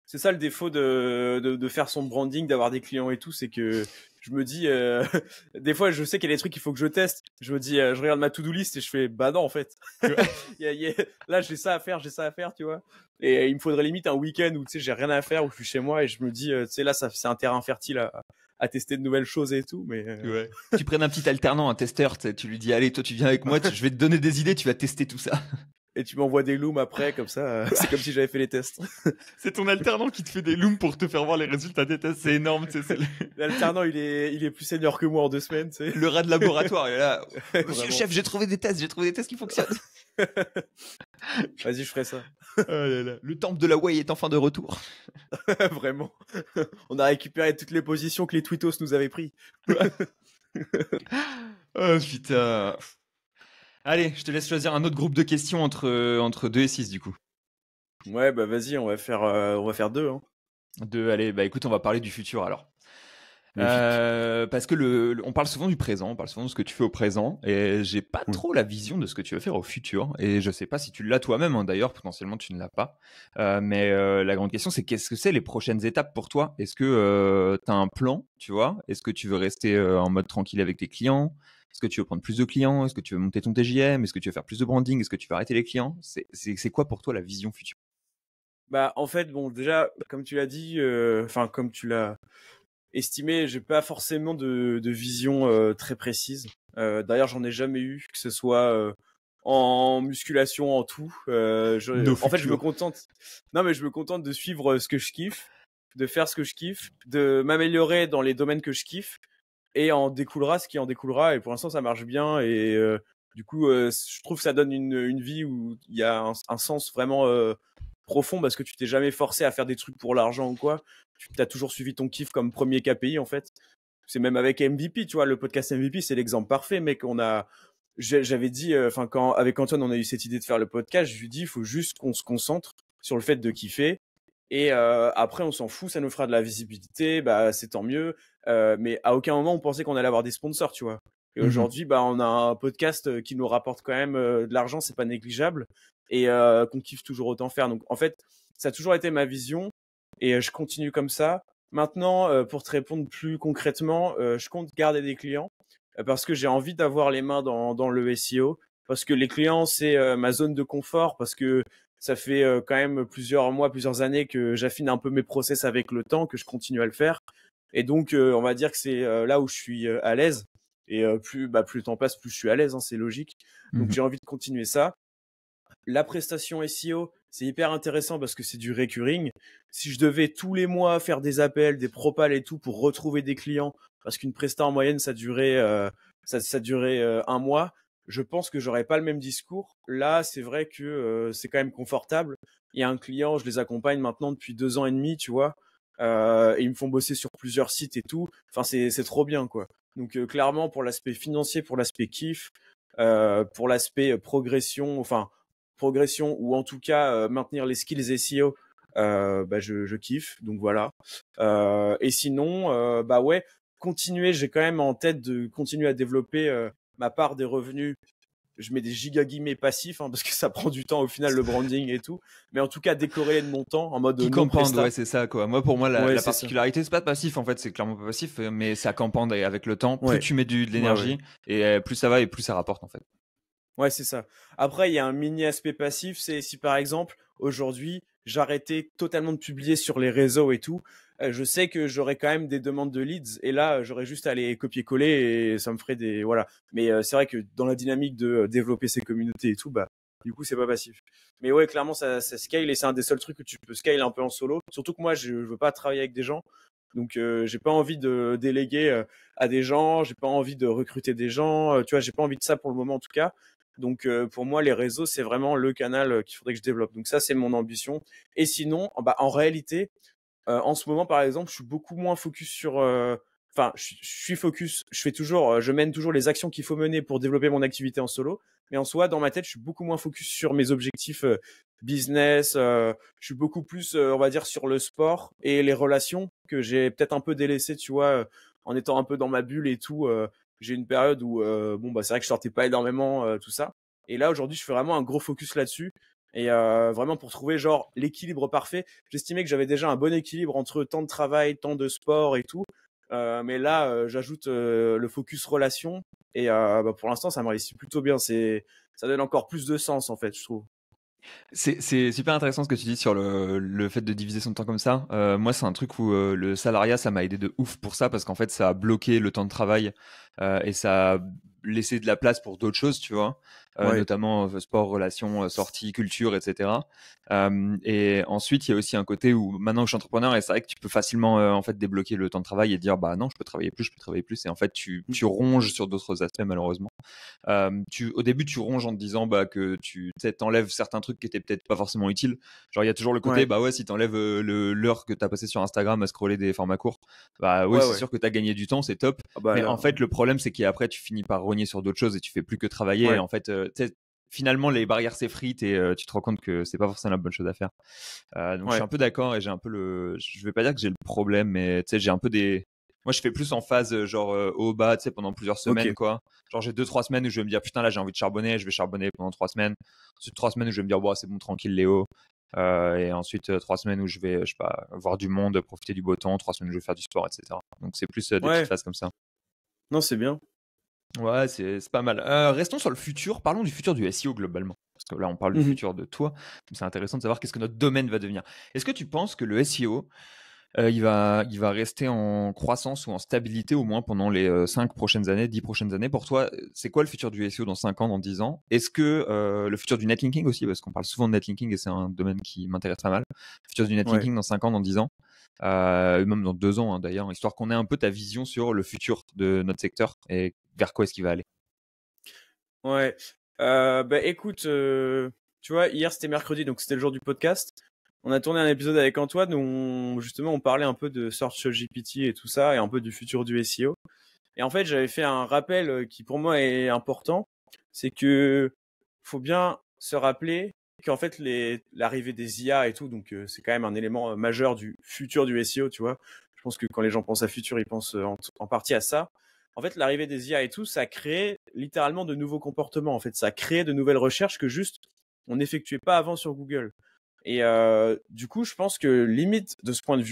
C'est ça le défaut de faire son branding, d'avoir des clients et tout, c'est que je me dis, des fois, je sais qu'il y a des trucs qu'il faut que je teste. Je me dis, je regarde ma to-do list et je fais, bah non, en fait. Là, j'ai ça à faire, tu vois. Et il me faudrait limite un week-end où, tu sais, j'ai rien à faire, où je suis chez moi et je me dis, tu sais, là, c'est un terrain fertile à tester de nouvelles choses et tout, mais ouais. Tu prennes un petit alternant, un testeur, tu lui dis, allez, toi, tu viens avec moi, je vais te donner des idées, tu vas tester tout ça. Et tu m'envoies des looms après, comme ça, c'est comme si j'avais fait les tests. C'est ton alternant qui te fait des looms pour te faire voir les résultats des tests, c'est énorme, tu sais. L'alternant, il est plus senior que moi en 2 semaines, tu sais. Le rat de laboratoire, il est là. Monsieur le chef, j'ai trouvé des tests qui fonctionnent. Vas-y, je ferai ça. Oh là là. Le temple de la Whey est enfin de retour. Vraiment. On a récupéré toutes les positions que les Twittos nous avaient pris. Oh putain. Allez, je te laisse choisir un autre groupe de questions entre 2 et 6 du coup. Ouais, bah vas-y, on va faire 2. Hein. 2, allez, bah écoute, on va parler du futur alors. Parce que on parle souvent du présent, on parle souvent de ce que tu fais au présent, et j'ai pas trop la vision de ce que tu vas faire au futur. Et je sais pas si tu l'as toi-même, hein, d'ailleurs, potentiellement tu ne l'as pas. Mais la grande question, c'est qu'est-ce que c'est les prochaines étapes pour toi? Est-ce que tu as un plan, tu vois? Est-ce que tu veux rester en mode tranquille avec tes clients? Est-ce que tu veux prendre plus de clients? Est-ce que tu veux monter ton TJM? Est-ce que tu veux faire plus de branding? Est-ce que tu veux arrêter les clients? C'est quoi pour toi la vision future? Bah en fait, bon, déjà, comme tu l'as dit, enfin comme tu l'as estimé, j'ai pas forcément de vision très précise. D'ailleurs, j'en ai jamais eu, que ce soit en musculation, en tout. En fait, je me contente. Non, mais je me contente de suivre ce que je kiffe, de faire ce que je kiffe, de m'améliorer dans les domaines que je kiffe, et en découlera ce qui en découlera. Et pour l'instant, ça marche bien. Et du coup, je trouve que ça donne une vie où il y a un sens vraiment profond parce que tu t'es jamais forcé à faire des trucs pour l'argent ou quoi. Tu as toujours suivi ton kiff comme premier KPI en fait. C'est même avec MVP, tu vois, le podcast MVP, c'est l'exemple parfait, mec. J'avais dit, enfin quand avec Antoine, on a eu cette idée de faire le podcast, je lui dis, il faut juste qu'on se concentre sur le fait de kiffer. Et après, on s'en fout, ça nous fera de la visibilité, bah c'est tant mieux. Mais à aucun moment on pensait qu'on allait avoir des sponsors, tu vois. Et aujourd'hui, bah on a un podcast qui nous rapporte quand même de l'argent, c'est pas négligeable, et qu'on kiffe toujours autant faire. Donc en fait, ça a toujours été ma vision, et je continue comme ça. Maintenant, pour te répondre plus concrètement, je compte garder des clients parce que j'ai envie d'avoir les mains dans le SEO, parce que les clients c'est ma zone de confort, parce que ça fait quand même plusieurs mois, plusieurs années que j'affine un peu mes process avec le temps, que je continue à le faire. Et donc, on va dire que c'est là où je suis à l'aise. Et plus le temps passe, plus je suis à l'aise, hein, c'est logique. Donc, j'ai envie de continuer ça. La prestation SEO, c'est hyper intéressant parce que c'est du recurring. Si je devais tous les mois faire des appels, des propals et tout pour retrouver des clients, parce qu'une presta en moyenne, ça durait un mois, je pense que j'aurais pas le même discours. Là, c'est vrai que c'est quand même confortable. Il y a un client, je les accompagne maintenant depuis 2 ans et demi, tu vois. Et ils me font bosser sur plusieurs sites et tout. Enfin, c'est trop bien, quoi. Donc, clairement, pour l'aspect financier, pour l'aspect kiff, pour l'aspect progression ou en tout cas maintenir les skills SEO, bah je kiffe. Donc voilà. Et sinon, bah ouais, continuer. J'ai quand même en tête de continuer à développer ma part des revenus. Je mets des giga guillemets passifs parce que ça prend du temps au final le branding et tout. Mais en tout cas décorrélé de mon temps en mode qui non campande, presta. ouais, c'est ça quoi. Moi pour moi la particularité c'est pas passif en fait, c'est clairement pas passif, mais ça campande et avec le temps, plus tu mets de l'énergie et plus ça va et plus ça rapporte en fait. Ouais, c'est ça. Après, il y a un mini aspect passif, c'est si par exemple, aujourd'hui, j'arrêtais totalement de publier sur les réseaux et tout, je sais que j'aurais quand même des demandes de leads et là, j'aurais juste à les copier-coller et ça me ferait des voilà. Mais c'est vrai que dans la dynamique de développer ces communautés et tout, bah du coup, c'est pas passif. Mais ouais, clairement, ça scale et c'est un des seuls trucs que tu peux scale un peu en solo. Surtout que moi, je veux pas travailler avec des gens. Donc, j'ai pas envie de déléguer à des gens, j'ai pas envie de recruter des gens, tu vois, j'ai pas envie de ça pour le moment en tout cas. Donc pour moi, les réseaux, c'est vraiment le canal qu'il faudrait que je développe. Donc ça, c'est mon ambition. Et sinon, bah, en réalité, en ce moment, par exemple, je suis beaucoup moins focus sur... Enfin, je suis focus, je mène toujours les actions qu'il faut mener pour développer mon activité en solo. Mais en soi, dans ma tête, je suis beaucoup moins focus sur mes objectifs business. Je suis beaucoup plus, on va dire, sur le sport et les relations que j'ai peut-être un peu délaissé, tu vois, en étant un peu dans ma bulle et tout. J'ai une période où, bon, bah, c'est vrai que je sortais pas énormément, tout ça. Et là, aujourd'hui, je fais vraiment un gros focus là-dessus. Et vraiment pour trouver genre l'équilibre parfait. J'estimais que j'avais déjà un bon équilibre entre temps de travail, temps de sport et tout. Mais là, j'ajoute le focus relation. Et bah, pour l'instant, ça me réussit plutôt bien. Ça donne encore plus de sens, en fait, je trouve. C'est super intéressant ce que tu dis sur le fait de diviser son temps comme ça. Moi, c'est un truc où le salariat, ça m'a aidé de ouf pour ça parce qu'en fait, ça a bloqué le temps de travail et ça a laissé de la place pour d'autres choses, tu vois, Ouais. notamment sport, relations, sorties, culture, etc. Et ensuite, il y a aussi un côté où maintenant que je suis entrepreneur, et c'est vrai que tu peux facilement en fait débloquer le temps de travail et dire bah non, je peux travailler plus, je peux travailler plus. Et en fait, tu ronges sur d'autres aspects malheureusement. Au début, tu ronges en te disant bah, que tu t'enlèves certains trucs qui étaient peut-être pas forcément utiles. Genre, il y a toujours le côté, Ouais. bah ouais, si t'enlèves l'heure que t'as passé sur Instagram à scroller des formats courts, bah oui, Ouais, c'est ouais. sûr que t'as gagné du temps, c'est top. Ah bah Mais là, en fait, le problème, c'est qu'après, tu finis par rogner sur d'autres choses et tu fais plus que travailler. Et ouais. en fait, finalement, les barrières s'effritent et tu te rends compte que c'est pas forcément la bonne chose à faire. Donc, je suis Ouais. un peu d'accord et j'ai un peu je vais pas dire que j'ai le problème, mais tu sais, j'ai un peu des. Moi, je fais plus en phase genre haut bas, tu sais, pendant plusieurs Ok. semaines, quoi. Genre, j'ai 2-3 semaines où je vais me dire, putain, là, j'ai envie de charbonner, je vais charbonner pendant 3 semaines. Ensuite, 3 semaines où je vais me dire, bon, c'est bon, tranquille, Léo. Et ensuite, 3 semaines où je vais, je sais pas, voir du monde, profiter du beau temps, 3 semaines où je vais faire du sport, etc. Donc, c'est plus des petites Ouais. phases comme ça. Non, c'est bien. Ouais, c'est pas mal. Restons sur le futur. Parlons du futur du SEO globalement. Parce que là, on parle du Mhm. futur de toi. C'est intéressant de savoir qu'est-ce que notre domaine va devenir. Est-ce que tu penses que le SEO, il va rester en croissance ou en stabilité au moins pendant les 5 prochaines années, 10 prochaines années? Pour toi, c'est quoi le futur du SEO dans 5 ans, dans 10 ans? Est-ce que le futur du netlinking aussi, parce qu'on parle souvent de netlinking et c'est un domaine qui m'intéresse pas mal, le futur du Ouais. netlinking dans 5 ans, dans 10 ans, même dans 2 ans hein, d'ailleurs, histoire qu'on ait un peu ta vision sur le futur de notre secteur et vers quoi est-ce qu'il va aller? Ouais. Bah écoute, tu vois, hier c'était mercredi, donc c'était le jour du podcast. On a tourné un épisode avec Antoine où justement on parlait un peu de Search GPT et tout ça, et un peu du futur du SEO. Et en fait, j'avais fait un rappel qui pour moi est important, c'est que faut bien se rappeler qu'en fait l'arrivée des IA et tout, donc c'est quand même un élément majeur du futur du SEO, tu vois. Je pense que quand les gens pensent à futur, ils pensent en partie à ça. En fait, l'arrivée des IA et tout, ça crée littéralement de nouveaux comportements. En fait, ça crée de nouvelles recherches que juste on n'effectuait pas avant sur Google. Et du coup, je pense que limite de ce point de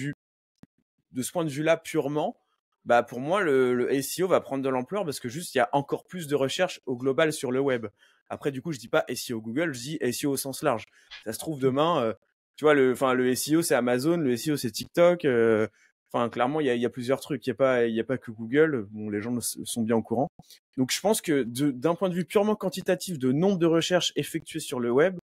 vue-là purement, bah pour moi le SEO va prendre de l'ampleur parce que juste il y a encore plus de recherches au global sur le web. Après du coup je dis pas SEO Google, je dis SEO au sens large. Ça se trouve demain, tu vois le SEO c'est Amazon, le SEO c'est TikTok. Enfin clairement il y a plusieurs trucs. Il y a pas que Google. Bon les gens sont bien au courant. Donc je pense que d'un point de vue purement quantitatif de nombre de recherches effectuées sur le web,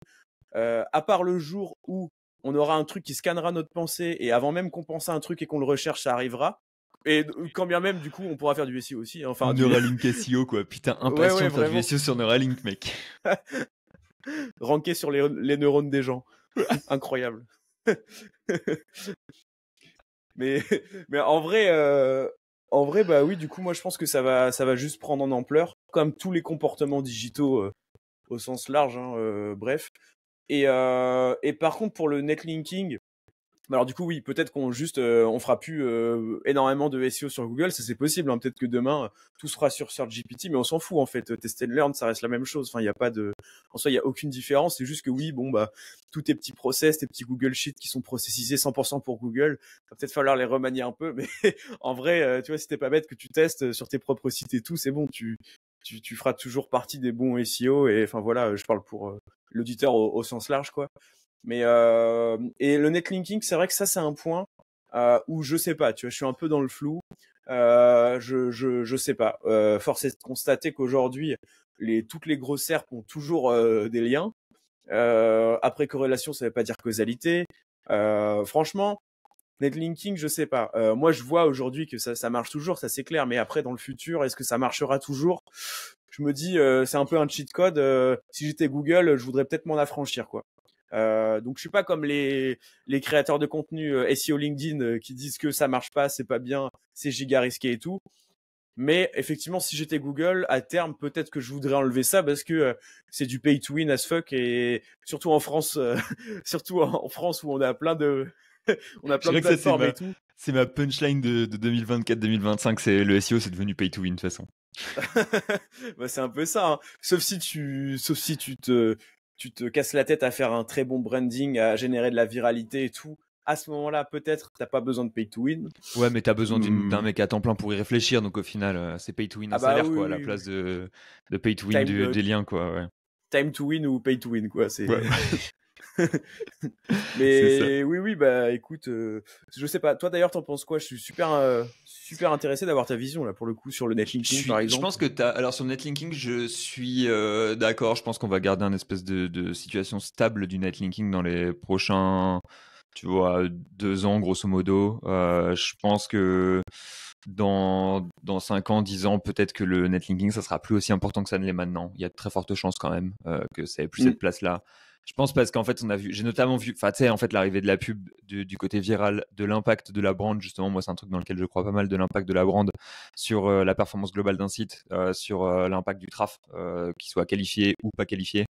à part le jour où on aura un truc qui scannera notre pensée et avant même qu'on pense à un truc et qu'on le recherche, ça arrivera. Et quand bien même, du coup, on pourra faire du SEO aussi. Enfin, Neuralink SEO, quoi. Putain, ouais, ouais, impatient de faire du vraiment. SEO sur Neuralink, mec. Ranker sur les neurones des gens. Incroyable. mais, mais en vrai, bah oui, du coup, moi, je pense que ça va juste prendre en ampleur, comme tous les comportements digitaux au sens large, hein, bref. Et par contre, pour le netlinking, alors du coup oui, peut-être qu'on juste on fera plus énormément de SEO sur Google, ça c'est possible, hein. Peut-être que demain tout se fera sur SearchGPT, mais on s'en fout en fait. Test and learn, ça reste la même chose. Enfin, il y a pas de, en soi, il y a aucune différence. C'est juste que oui, bon bah tous tes petits process, tes petits Google Sheets qui sont processisés 100% pour Google, va peut-être falloir les remanier un peu, mais en vrai, tu vois, si t'es pas bête que tu testes sur tes propres sites et tout, c'est bon, tu feras toujours partie des bons SEO. Et enfin voilà, je parle pour l'auditeur au sens large quoi. Mais et le netlinking, c'est vrai que ça c'est un point où je sais pas, tu vois, je suis un peu dans le flou. Je sais pas. Force est de constater qu'aujourd'hui, toutes les grosses SERP ont toujours des liens. Après corrélation, ça veut pas dire causalité. Franchement, netlinking, je sais pas. Moi, je vois aujourd'hui que ça marche toujours, ça c'est clair. Mais après, dans le futur, est-ce que ça marchera toujours? Je me dis, c'est un peu un cheat code. Si j'étais Google, je voudrais peut-être m'en affranchir, quoi. Donc je suis pas comme les créateurs de contenu SEO LinkedIn qui disent que ça marche pas, c'est pas bien, c'est giga risqué et tout. Mais effectivement, si j'étais Google, à terme, peut-être que je voudrais enlever ça parce que c'est du pay to win as fuck et surtout en France, surtout en France où on a plein de, on a Je plein de dirais que ça, plateformes et tout. c'est ma punchline de 2024-2025. C'est le SEO, c'est devenu pay to win de toute façon. Bah, c'est un peu ça, hein. Sauf si tu te casses la tête à faire un très bon branding, à générer de la viralité et tout. À ce moment-là, peut-être, t'as pas besoin de pay to win. Ouais, mais t'as besoin d'un Hmm. mec à temps plein pour y réfléchir. Donc au final, c'est pay to win un Ah bah salaire, oui, quoi, à la oui, oui. place de pay to win Time, des liens, quoi. Ouais. time to win ou pay to win, quoi. Ouais. C'est ça. Mais oui, oui, bah écoute, je sais pas. Toi d'ailleurs, t'en penses quoi? Je suis super intéressé d'avoir ta vision là pour le coup sur le netlinking par Je exemple. pense que alors sur le netlinking, je suis d'accord. Je pense qu'on va garder un espèce de situation stable du netlinking dans les prochains, tu vois, 2 ans grosso modo. Je pense que dans 5 ans, 10 ans, peut-être que le netlinking, ça sera plus aussi important que ça ne l'est maintenant. Il y a de très fortes chances quand même que ça ait plus Mm. cette place-là. Je pense parce qu'en fait, j'ai notamment vu, enfin, tu sais, en fait, l'arrivée de la pub, du côté viral, de l'impact de la brand, justement, moi, c'est un truc dans lequel je crois pas mal, de l'impact de la brand sur la performance globale d'un site, sur l'impact du traf, qu'il soit qualifié ou pas qualifié.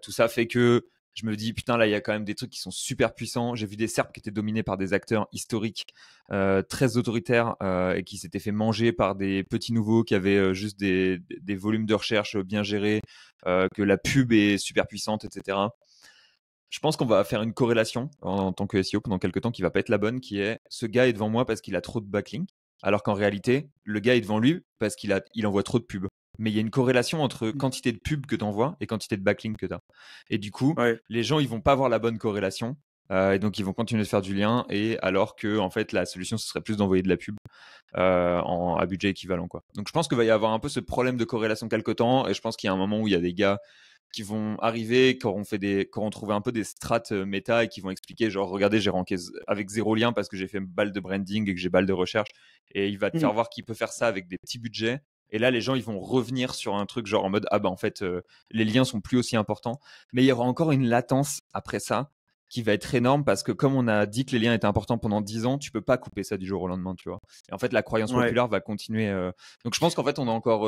Tout ça fait que je me dis, putain, là, il y a quand même des trucs qui sont super puissants. J'ai vu des SERPs qui étaient dominés par des acteurs historiques, très autoritaires, et qui s'étaient fait manger par des petits nouveaux qui avaient juste des volumes de recherche bien gérés, que la pub est super puissante, etc. Je pense qu'on va faire une corrélation en tant que SEO pendant quelques temps qui va pas être la bonne, qui est ce gars est devant moi parce qu'il a trop de backlinks, alors qu'en réalité, le gars est devant lui parce il envoie trop de pubs. Mais il y a une corrélation entre quantité de pubs que tu envoies et quantité de backlinks que tu as. Et du coup, Ouais. les gens, ils vont pas avoir la bonne corrélation. Et donc, ils vont continuer de faire du lien. Et alors que, en fait, la solution, ce serait plus d'envoyer de la pub à budget équivalent, quoi. Donc, je pense qu'il va y avoir un peu ce problème de corrélation quelque temps. Et je pense qu'il y a un moment où il y a des gars qui vont arriver, qui auront trouvé un peu des strates méta et qui vont expliquer genre regardez, j'ai ranké avec 0 lien parce que j'ai fait balle de branding et que j'ai balle de recherche, et il va te Mm. faire voir qu'il peut faire ça avec des petits budgets. Et là, les gens, ils vont revenir sur un truc genre en mode ah bah en fait les liens sont plus aussi importants, mais il y aura encore une latence après ça qui va être énorme parce que comme on a dit que les liens étaient importants pendant 10 ans, tu peux pas couper ça du jour au lendemain, tu vois. Et en fait, la croyance Ouais. populaire va continuer. Donc je pense qu'en fait, on a encore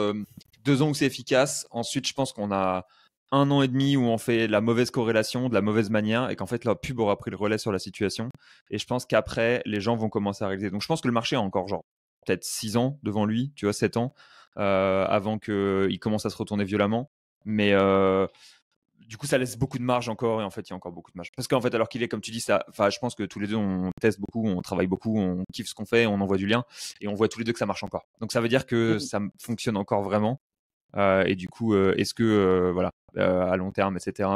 2 ans où c'est efficace. Ensuite, je pense qu'on a 1 an et demi où on fait la mauvaise corrélation de la mauvaise manière et qu'en fait la pub aura pris le relais sur la situation. Et je pense qu'après, les gens vont commencer à réaliser. Donc je pense que le marché a encore genre peut-être 6 ans devant lui, tu vois, 7 ans, avant qu'il commence à se retourner violemment. Mais du coup, ça laisse beaucoup de marge encore, et en fait, il y a encore beaucoup de marge. Parce qu'en fait, alors qu'il est, comme tu dis, ça, enfin, je pense que tous les deux, on teste beaucoup, on travaille beaucoup, on kiffe ce qu'on fait, on envoie du lien, et on voit tous les deux que ça marche encore. Donc ça veut dire que Mm. ça fonctionne encore vraiment. Et du coup, est-ce que, voilà, à long terme, etc.,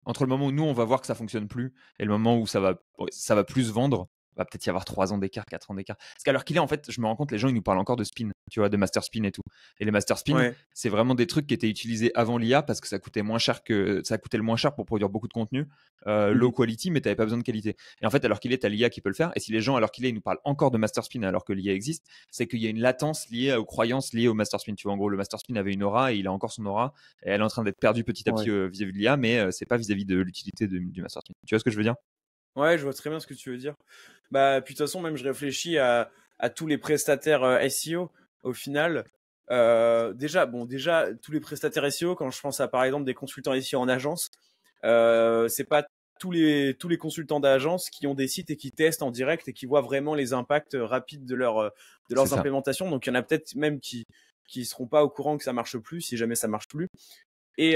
entre le moment où nous, on va voir que ça fonctionne plus et le moment où ça va plus vendre, va peut-être y avoir 3 ans d'écart, 4 ans d'écart. Parce qu'à l'heure qu'il est, en fait, je me rends compte, les gens, ils nous parlent encore de spin, tu vois, de master spin et tout. Et les master spin, Ouais. c'est vraiment des trucs qui étaient utilisés avant l'IA parce que ça coûtait le moins cher pour produire beaucoup de contenu, low Mm. quality, mais t'avais pas besoin de qualité. Et en fait, alors qu'il est, t'as l'IA qui peut le faire. Et si les gens, alors qu'il est, ils nous parlent encore de master spin alors que l'IA existe, c'est qu'il y a une latence liée aux croyances liées au master spin. Tu vois, en gros, le master spin avait une aura et il a encore son aura. Et elle est en train d'être perdue petit à petit Ouais. vis-à-vis de l'IA, mais c'est pas vis-à-vis de l'utilité du master spin. Tu vois ce que je veux dire? Ouais, je vois très bien ce que tu veux dire. Bah, puis de toute façon, même je réfléchis à tous les prestataires SEO au final. Déjà, tous les prestataires SEO, quand je pense à par exemple des consultants SEO en agence, c'est pas tous les consultants d'agence qui ont des sites et qui testent en direct et qui voient vraiment les impacts rapides de C'est leurs ça. implémentations. Donc il y en a peut-être même qui seront pas au courant que ça marche plus si jamais ça marche plus. Et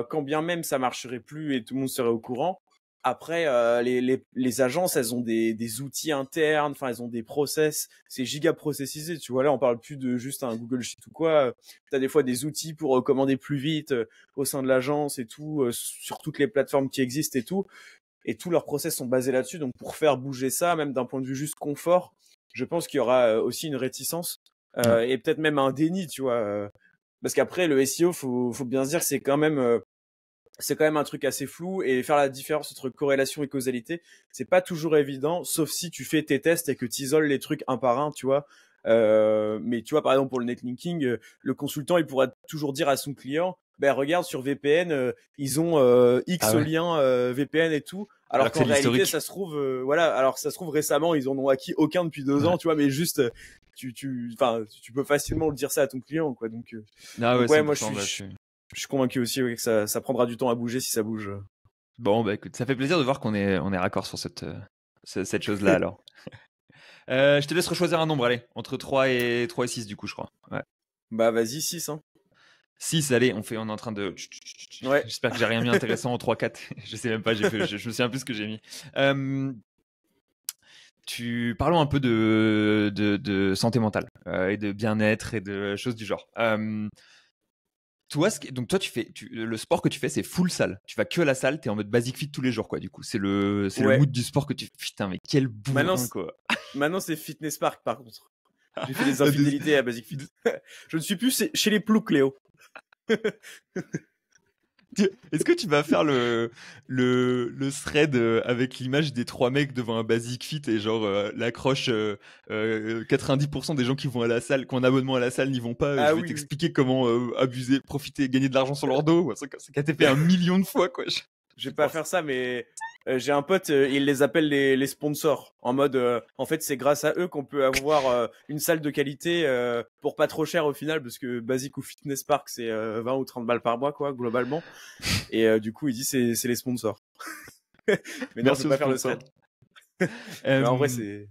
quand bien même ça marcherait plus et tout le monde serait au courant, après les agences, elles ont des outils internes, enfin elles ont des process, c'est giga processisé. Tu vois là, on parle plus de juste un Google Sheet ou quoi. T'as des fois des outils pour commander plus vite au sein de l'agence et tout, sur toutes les plateformes qui existent et tout. Et tous leurs process sont basés là-dessus. Donc pour faire bouger ça, même d'un point de vue juste confort, je pense qu'il y aura aussi une réticence Ouais. et peut-être même un déni, tu vois. Parce qu'après le SEO, faut bien se dire, c'est quand même un truc assez flou et faire la différence entre corrélation et causalité, c'est pas toujours évident, sauf si tu fais tes tests et que tu isoles les trucs un par un, tu vois. Mais tu vois, par exemple, pour le netlinking, le consultant, il pourra toujours dire à son client, ben regarde sur VPN, ils ont X Ah ouais. liens VPN et tout. Alors Alors que c'est qu'en réalité, l'historique. ça se trouve, voilà, alors que ça se trouve récemment, ils en ont acquis aucun depuis 2 ans, Ouais. tu vois, mais juste, tu peux facilement le dire ça à ton client, quoi. Donc Ouais, ouais, moi 100%, je suis convaincu aussi, ouais, que ça prendra du temps à bouger si ça bouge. Bon, bah écoute, ça fait plaisir de voir qu'on est raccord sur cette chose-là alors. Je te laisse choisir un nombre, allez, entre 3 et 6 du coup, je crois. Ouais. Bah vas-y, 6, hein. 6, allez, on est en train de. Ouais. J'espère que j'ai rien mis intéressant en 3-4. Je sais même pas, je me souviens plus ce que j'ai mis. Parlons un peu de santé mentale et de bien-être et de choses du genre. Donc toi, le sport que tu fais, c'est full salle. Tu vas que à la salle, t'es en mode basic fit tous les jours, quoi. Du coup, c'est le Ouais. mood du sport que tu. Putain, mais quel bourrin, quoi. Maintenant, c'est Fitness Park, par contre. J'ai fait des infidélités à Basic Fit. Je ne suis plus chez les ploucs, Léo. Est-ce que tu vas faire le thread avec l'image des 3 mecs devant un Basic Fit et genre l'accroche 90% des gens qui vont à la salle, qui ont un abonnement à la salle n'y vont pas. Ah Je vais oui, t'expliquer comment abuser, profiter, gagner de l'argent sur leur dos. Ça a été fait 1 million de fois, quoi. Je vais pas faire ça, mais j'ai un pote, il les appelle les sponsors. En mode, en fait, c'est grâce à eux qu'on peut avoir une salle de qualité pour pas trop cher au final, parce que Basic ou Fitness Park, c'est 20 ou 30 balles par mois, quoi, globalement. Et du coup, il dit c'est les sponsors. Mais non, je vais pas faire le thread. Mais en vrai, c'est...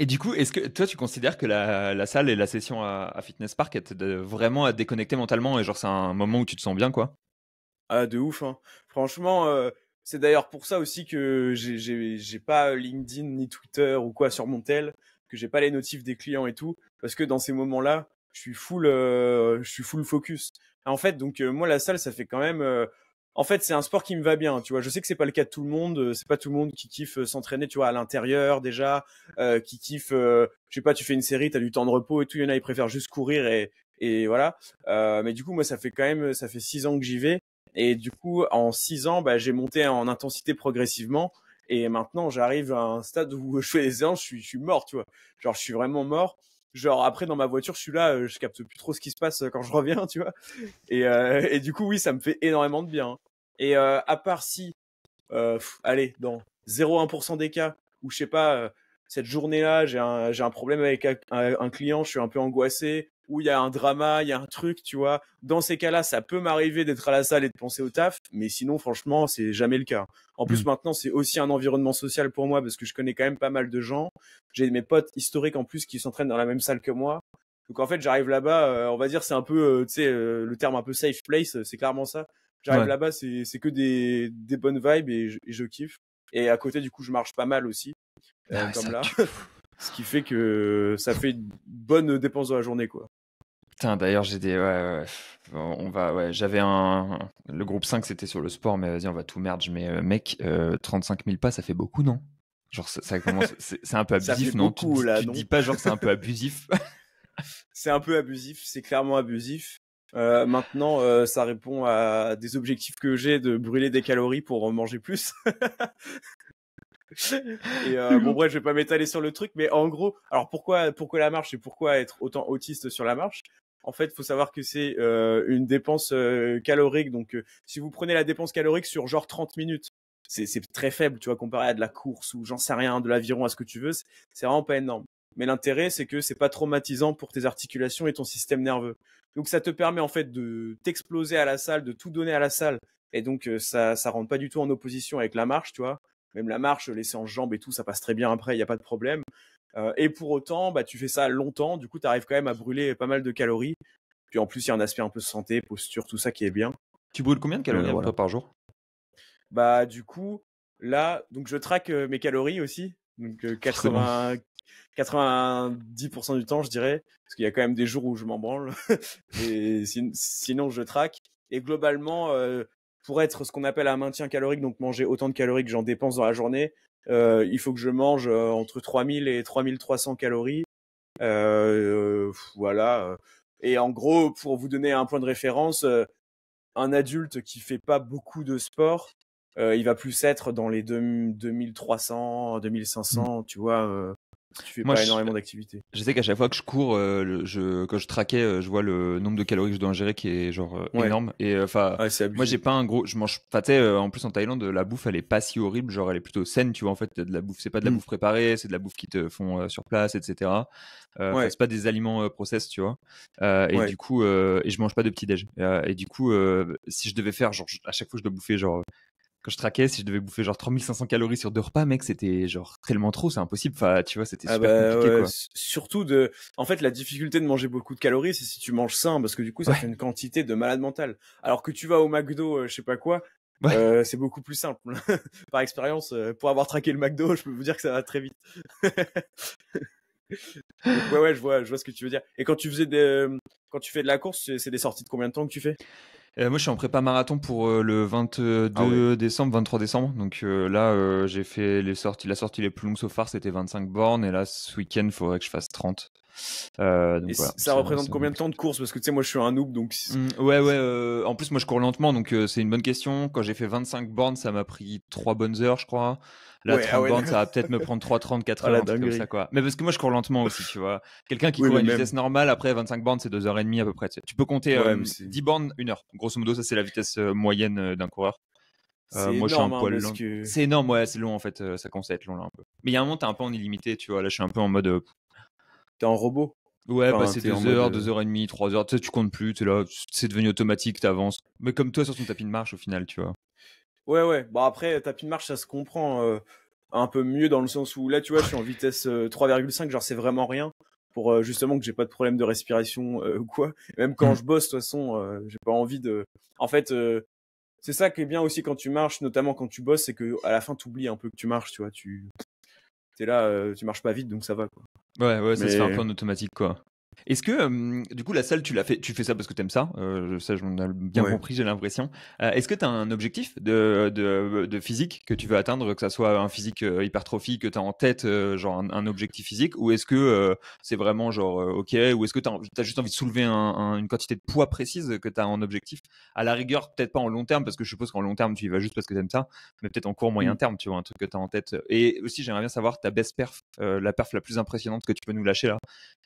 Et du coup, est-ce que toi, tu considères que la salle et la session à Fitness Park t'aident vraiment à te déconnecter mentalement et genre c'est un moment où tu te sens bien, quoi? Ah, de ouf, hein. Franchement, c'est d'ailleurs pour ça aussi que j'ai pas LinkedIn ni Twitter ou quoi sur mon tel, que j'ai pas les notifs des clients et tout, parce que dans ces moments-là, je suis full focus. En fait, donc moi la salle, ça fait quand même. En fait, c'est un sport qui me va bien, tu vois. Je sais que c'est pas le cas de tout le monde, c'est pas tout le monde qui kiffe s'entraîner, tu vois, à l'intérieur déjà, qui kiffe, je sais pas, tu fais une série, t'as du temps de repos et tout. Il y en a, ils préfèrent juste courir et voilà. Mais du coup, moi, ça fait 6 ans que j'y vais. Et du coup, en 6 ans, bah, j'ai monté en intensité progressivement. Et maintenant, j'arrive à un stade où je fais les séances, je suis mort, tu vois. Genre, je suis vraiment mort. Genre, après, dans ma voiture, je suis là, je capte plus trop ce qui se passe quand je reviens, tu vois. Et du coup, oui, ça me fait énormément de bien. Et à part si, allez, dans 0,1% des cas où, je sais pas, cette journée-là, j'ai un problème avec un client, je suis un peu angoissé, où il y a un drama, il y a un truc, tu vois. Dans ces cas-là, ça peut m'arriver d'être à la salle et de penser au taf, mais sinon, franchement, c'est jamais le cas. En plus, maintenant, c'est aussi un environnement social pour moi parce que je connais quand même pas mal de gens. J'ai mes potes historiques en plus qui s'entraînent dans la même salle que moi. Donc en fait, j'arrive là-bas, on va dire, c'est un peu, tu sais, le terme un peu safe place, c'est clairement ça. J'arrive Ouais. là-bas, c'est que des bonnes vibes et je kiffe. Et à côté, du coup, je marche pas mal aussi, Ah ouais, comme ça là. tue. Ce qui fait que ça fait une bonne dépense de la journée, quoi. Putain, d'ailleurs, j'ai des. Ouais. On va. Ouais, j'avais un. Le groupe 5, c'était sur le sport, mais vas-y, on va tout merge. Mais mec, 35 000 pas, ça fait beaucoup, non? Genre, ça commence. C'est un peu Ça fait abusif, non? beaucoup, là, Tu te non? dis pas, genre, c'est un peu abusif? C'est un peu abusif, c'est clairement abusif. Maintenant, ça répond à des objectifs que j'ai de brûler des calories pour en manger plus. Et bon, bref, je vais pas m'étaler sur le truc, mais en gros, alors pourquoi la marche et pourquoi être autant autiste sur la marche? En fait, faut savoir que c'est une dépense calorique. Donc, si vous prenez la dépense calorique sur genre 30 minutes, c'est très faible, tu vois, comparé à de la course ou j'en sais rien, de l'aviron, à ce que tu veux, c'est vraiment pas énorme. Mais l'intérêt, c'est que c'est pas traumatisant pour tes articulations et ton système nerveux. Donc, ça te permet en fait de t'exploser à la salle, de tout donner à la salle. Et donc, ça rentre pas du tout en opposition avec la marche, tu vois. Même la marche, les séances jambes et tout, ça passe très bien après, il n'y a pas de problème. Et pour autant, bah, tu fais ça longtemps, du coup, tu arrives quand même à brûler pas mal de calories. Puis en plus, il y a un aspect un peu santé, posture, tout ça qui est bien. Tu brûles combien de calories à peu Voilà. près par jour? Bah, du coup, là, donc je traque mes calories aussi. Donc Forcément. 90% du temps, je dirais. Parce qu'il y a quand même des jours où je m'en branle. Et sinon, je traque. Et globalement, pour être ce qu'on appelle un maintien calorique, donc manger autant de calories que j'en dépense dans la journée, il faut que je mange entre 3000 et 3300 calories. Voilà. Et en gros, pour vous donner un point de référence, un adulte qui fait pas beaucoup de sport, il va plus être dans les 2300, 2500, tu vois. si tu fais Moi, pas énormément d'activités. je sais qu'à chaque fois que je cours, quand je traquais, je vois le nombre de calories que je dois ingérer qui est genre Ouais, énorme. Et enfin, ouais, c'est moi, j'ai abusé. pas un gros. Je mange. Enfin, tu sais, en plus en Thaïlande, la bouffe, elle est pas si horrible. Genre, elle est plutôt saine, tu vois. En fait, de la bouffe, c'est pas de la Mm. bouffe préparée, c'est de la bouffe qui te font sur place, etc. Enfin, Ouais, c'est pas des aliments process, tu vois. Et ouais. du coup, et je mange pas de petit déj. Et du coup, si je devais faire, genre, à chaque fois, je dois bouffer, genre quand je traquais, si je devais bouffer genre 3500 calories sur 2 repas, mec, c'était genre tellement trop, c'est impossible. Enfin, tu vois, c'était Ah super bah compliqué, ouais, quoi. surtout en fait, la difficulté de manger beaucoup de calories, c'est si tu manges sain, parce que du coup, ça fait Ouais, une quantité de malade mental. Alors que tu vas au McDo, je sais pas quoi, ouais. c'est beaucoup plus simple. Par expérience, pour avoir traqué le McDo, je peux vous dire que ça va très vite. Donc ouais, je vois ce que tu veux dire. Et quand tu fais de la course, c'est des sorties de combien de temps que tu fais? Moi, je suis en prépa marathon pour le Ah ouais. 22 décembre, 23 décembre. Donc là, j'ai fait la sortie les plus longues so far, c'était 25 bornes. Et là, ce week-end, il faudrait que je fasse 30. Et Donc voilà, ça représente c'est un peu combien de plus. temps de course? Parce que tu sais, moi, je suis un noob, donc Ouais, ouais. En plus, moi, je cours lentement, donc c'est une bonne question. Quand j'ai fait 25 bornes, ça m'a pris 3 bonnes heures, je crois. Là, ouais, ah 30 ouais, bornes, ça d'accord. va peut-être me prendre 3,30, 4 Oh heures, la un truc comme ça, dinguerie. quoi. Mais parce que moi, je cours lentement aussi, tu vois. Quelqu'un qui Oui, court à mais une même. vitesse normale, après 25 bornes, c'est 2h30 à peu près. Tu peux compter Ouais, mais 10 bornes, 1 heure. Grosso modo, ça, c'est la vitesse moyenne d'un coureur. c'est Moi, je suis un énorme, hein, poil parce lent. que C'est énorme, ouais, c'est long, en fait. Ça commence à être long, là, un peu. Mais il y a un moment, t'es un peu en illimité, tu vois. Là, je suis un peu en mode. t'es en robot. Ouais, Enfin, passer t'es en 2 mode. heures, 2h30, 3 heures, tu sais, tu comptes plus, t'es là, c'est devenu automatique, t'avances. Mais comme toi sur ton tapis de marche, au final, tu vois. Ouais, ouais. Bon, après, tapis de marche, ça se comprend un peu mieux dans le sens où là, tu vois, je suis en vitesse 3,5, genre c'est vraiment rien. Pour justement que j'ai pas de problème de respiration ou quoi. Même quand Hmm. je bosse, de toute façon, j'ai pas envie de. En fait, c'est ça qui est bien aussi quand tu marches, notamment quand tu bosses, c'est que à la fin, t'oublies un peu que tu marches, tu vois. T'es là, tu marches pas vite, donc ça va, quoi. Ouais, ouais, ça se fait un Mais peu en automatique, quoi. Est-ce que, du coup, la salle, tu fais ça parce que t'aimes ça? Ça, j'en ai bien ouais. compris, j'ai l'impression. Est-ce que t'as un objectif de physique que tu veux atteindre, que ça soit un physique hypertrophie que t'as en tête, genre un objectif physique, ou est-ce que c'est vraiment genre, ok, ou est-ce que t'as juste envie de soulever une quantité de poids précise que t'as en objectif? À la rigueur, peut-être pas en long terme, parce que je suppose qu'en long terme, tu y vas juste parce que t'aimes ça, mais peut-être en court moyen Mm. terme, tu vois, un truc que t'as en tête. Et aussi, j'aimerais bien savoir ta best perf, la perf la plus impressionnante que tu peux nous lâcher là,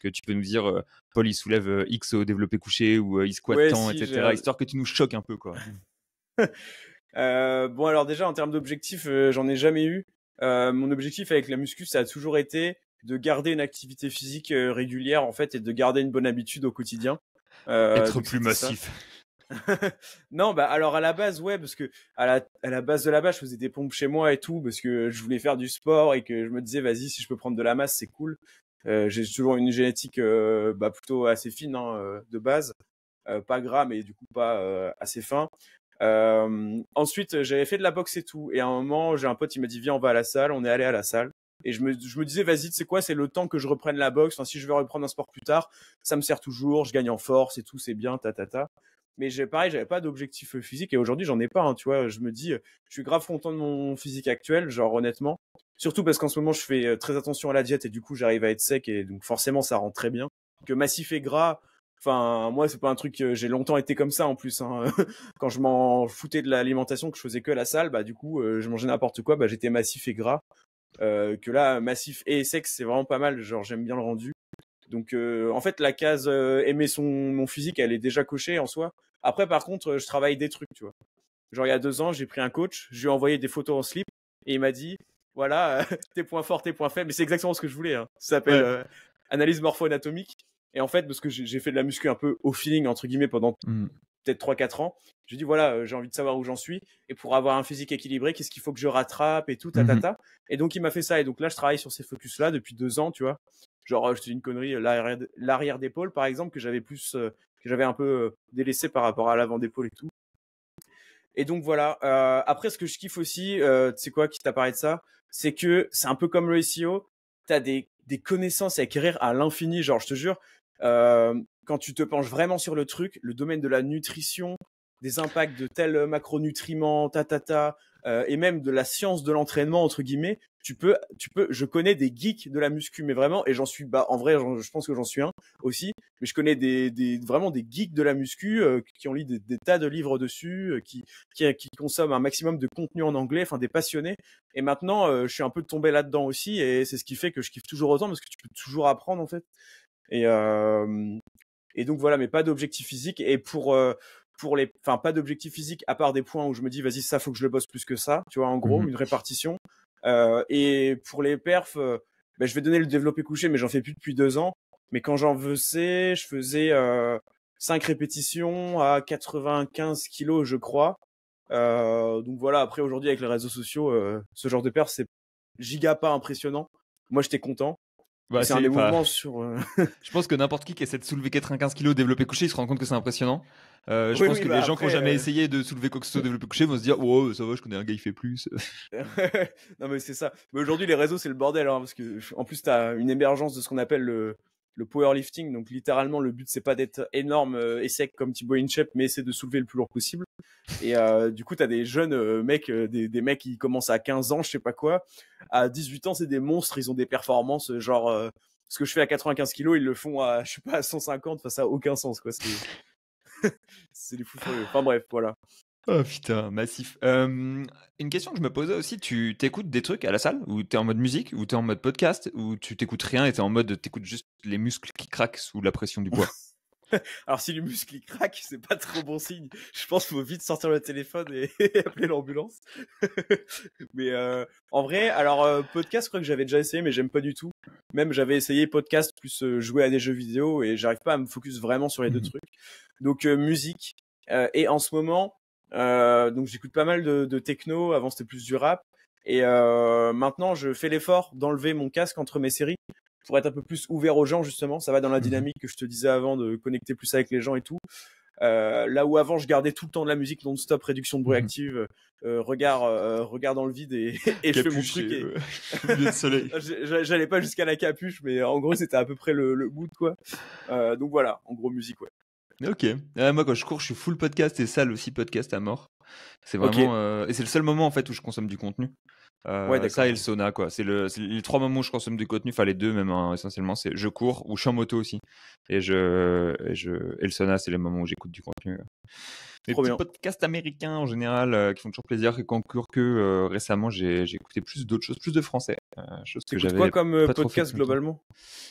que tu peux nous dire, Paul il soulève X au développé couché ou il squatte Ouais, tant, si, etc. Histoire que tu nous choques un peu, quoi. Bon, alors déjà, en termes d'objectifs, j'en ai jamais eu. Mon objectif avec la muscu, ça a toujours été de garder une activité physique régulière, en fait, et de garder une bonne habitude au quotidien. Être Donc plus c'était ça. massif. Non, bah alors à la base, ouais, parce que à la base de la base, je faisais des pompes chez moi et tout, parce que je voulais faire du sport et que je me disais, vas-y, si je peux prendre de la masse, c'est cool. J'ai toujours une génétique bah, plutôt assez fine hein, de base, pas gras, mais du coup pas assez fin. Ensuite, j'avais fait de la boxe et tout. Et à un moment, j'ai un pote, il m'a dit, viens, on va à la salle. On est allé à la salle. Et je me disais, vas-y, tu sais quoi, c'est le temps que je reprenne la boxe. Enfin, si je veux reprendre un sport plus tard, ça me sert toujours. Je gagne en force et tout, c'est bien, ta. Mais pareil, j'avais pas d'objectif physique. Et aujourd'hui, j'en ai pas, hein, tu vois. Je me dis, je suis grave content de mon physique actuel, genre honnêtement. Surtout parce qu'en ce moment, je fais très attention à la diète et du coup, j'arrive à être sec. Et donc, forcément, ça rend très bien. Que massif et gras, enfin, moi, c'est pas un truc, j'ai longtemps été comme ça en plus. Hein. Quand je m'en foutais de l'alimentation, que je faisais que la salle, bah du coup, je mangeais n'importe quoi, bah j'étais massif et gras. Que là, massif et sec, c'est vraiment pas mal. Genre, j'aime bien le rendu. Donc, en fait, la case aimer mon physique, elle est déjà cochée en soi. Après, par contre, je travaille des trucs, tu vois. Genre, il y a 2 ans, j'ai pris un coach, je lui ai envoyé des photos en slip et il m'a dit, voilà, tes points forts, tes points faibles. Mais c'est exactement ce que je voulais. Hein. Ça s'appelle Ouais. analyse morpho-anatomique. Et en fait, parce que j'ai fait de la muscu un peu au feeling, entre guillemets, pendant Mm. peut-être 3 4 ans. J'ai dit voilà, j'ai envie de savoir où j'en suis et pour avoir un physique équilibré, qu'est-ce qu'il faut que je rattrape et tout, Mhm. Et donc il m'a fait ça et donc là je travaille sur ces focus là depuis 2 ans, tu vois. Genre je te dis une connerie, l'arrière d'épaule par exemple que j'avais que j'avais un peu délaissé par rapport à l'avant d'épaule et tout. Et donc voilà. Après ce que je kiffe aussi, tu sais quoi, qui t'a parlé de ça, c'est que c'est un peu comme le SEO, t'as des connaissances à acquérir à l'infini, genre je te jure. Quand tu te penches vraiment sur le truc, le domaine de la nutrition, des impacts de tels macronutriments, et même de la science de l'entraînement entre guillemets, je connais des geeks de la muscu, mais vraiment, et j'en suis, en vrai, je pense que j'en suis un aussi, mais je connais vraiment des geeks de la muscu qui ont lu des tas de livres dessus, qui consomment un maximum de contenu en anglais, enfin des passionnés. Et maintenant, je suis un peu tombé là-dedans aussi, et c'est ce qui fait que je kiffe toujours autant parce que tu peux toujours apprendre en fait. Et donc voilà, mais pas d'objectif physique. Et pas d'objectif physique à part des points où je me dis, vas-y, ça faut que je le bosse plus que ça, tu vois, en gros, une répartition. Et pour les perfs, je vais donner le développé couché, mais j'en fais plus depuis 2 ans. Mais quand j'en faisais, je faisais 5 répétitions à 95 kilos, je crois. Donc voilà, après aujourd'hui avec les réseaux sociaux, ce genre de perf, c'est giga pas impressionnant. Moi, j'étais content. Bah, c'est un des mouvements sur. Je pense que n'importe qui essaie de soulever 95 kilos développé couché, il se rend compte que c'est impressionnant. Je pense que les gens qui n'ont jamais essayé de soulever quoi que ce soit développé couché vont se dire, oh, ça va, je connais un gars, il fait plus. Non, mais c'est ça. Mais aujourd'hui, les réseaux, c'est le bordel, hein, parce que en plus, t'as une émergence de ce qu'on appelle le powerlifting. Donc, littéralement, le but, c'est pas d'être énorme et sec comme Thibaut InShape, mais c'est de soulever le plus lourd possible. Et du coup, t'as des jeunes mecs, des mecs qui commencent à 15 ans, je sais pas quoi. À 18 ans, c'est des monstres. Ils ont des performances genre ce que je fais à 95 kilos, ils le font à, je sais pas, à 150. Enfin, ça a aucun sens, quoi. C'est des fous furieux. Enfin bref, voilà. Oh putain, massif. Une question que je me posais aussi, tu t'écoutes des trucs à la salle ou t'es en mode musique ou t'es en mode podcast ou tu t'écoutes rien et t'es en mode t'écoutes juste les muscles qui craquent sous la pression du poids? Alors si le muscle il craque, c'est pas trop bon signe. Je pense qu'il faut vite sortir le téléphone et appeler l'ambulance. Mais en vrai, alors podcast, je crois que j'avais déjà essayé, mais j'aime pas du tout. Même j'avais essayé podcast plus jouer à des jeux vidéo et j'arrive pas à me focus vraiment sur les deux trucs. Donc musique et en ce moment, donc j'écoute pas mal de techno. Avant c'était plus du rap et maintenant je fais l'effort d'enlever mon casque entre mes séries pour être un peu plus ouvert aux gens justement. Ça va dans la dynamique que je te disais avant de connecter plus avec les gens et tout. Là où avant je gardais tout le temps de la musique non-stop, réduction de bruit active, regard dans le vide et je fais mon truc. Et... soleil. J'allais pas jusqu'à la capuche, mais en gros c'était à peu près le mood quoi. Donc voilà, en gros musique ouais. Ok. Moi quand je cours, je suis full podcast et salle aussi podcast à mort. C'est vraiment et c'est le seul moment en fait où je consomme du contenu. Ouais, ça et le sauna quoi. C'est les 3 moments où je consomme du contenu, enfin les deux même hein, essentiellement. C'est je cours ou je suis en moto aussi. Et le sauna, c'est les moments où j'écoute du contenu. Les petits podcasts américains en général qui font toujours plaisir et qu'encore que récemment j'ai écouté plus d'autres choses, plus de français. T'écoutes quoi comme podcast globalement?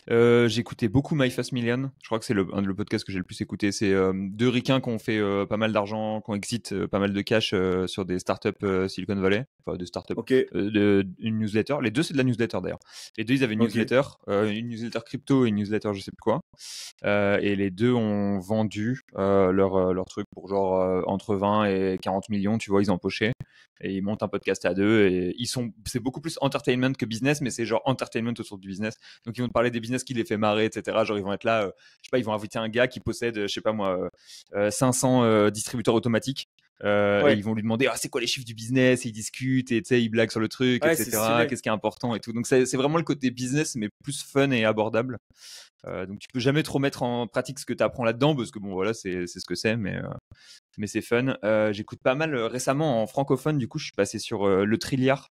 J'ai écouté beaucoup My First Million. Je crois que c'est le podcast que j'ai le plus écouté. C'est 2 ricains qui ont fait pas mal d'argent, qui ont exit pas mal de cash sur des startups Silicon Valley, enfin de startups, une newsletter. Les deux c'est de la newsletter d'ailleurs. Les deux ils avaient une newsletter crypto et une newsletter je sais plus quoi. Et les deux ont vendu leur truc pour genre entre 20 et 40 millions, tu vois, ils ont empoché et ils montent un podcast à deux et c'est beaucoup plus entertainment que business, mais c'est genre entertainment autour du business. Donc ils vont te parler des business qui les fait marrer, etc. Genre ils vont être là, je sais pas, ils vont inviter un gars qui possède, je sais pas moi, 500 distributeurs automatiques. Et ils vont lui demander c'est quoi les chiffres du business, et ils discutent et tu sais ils blaguent sur le truc, etc. Qu'est-ce qui est important et tout. Donc c'est vraiment le côté business mais plus fun et abordable. Donc tu peux jamais trop mettre en pratique ce que tu apprends là-dedans parce que bon voilà c'est ce que c'est mais c'est fun. J'écoute pas mal récemment en francophone, du coup je suis passé sur Le Trilliard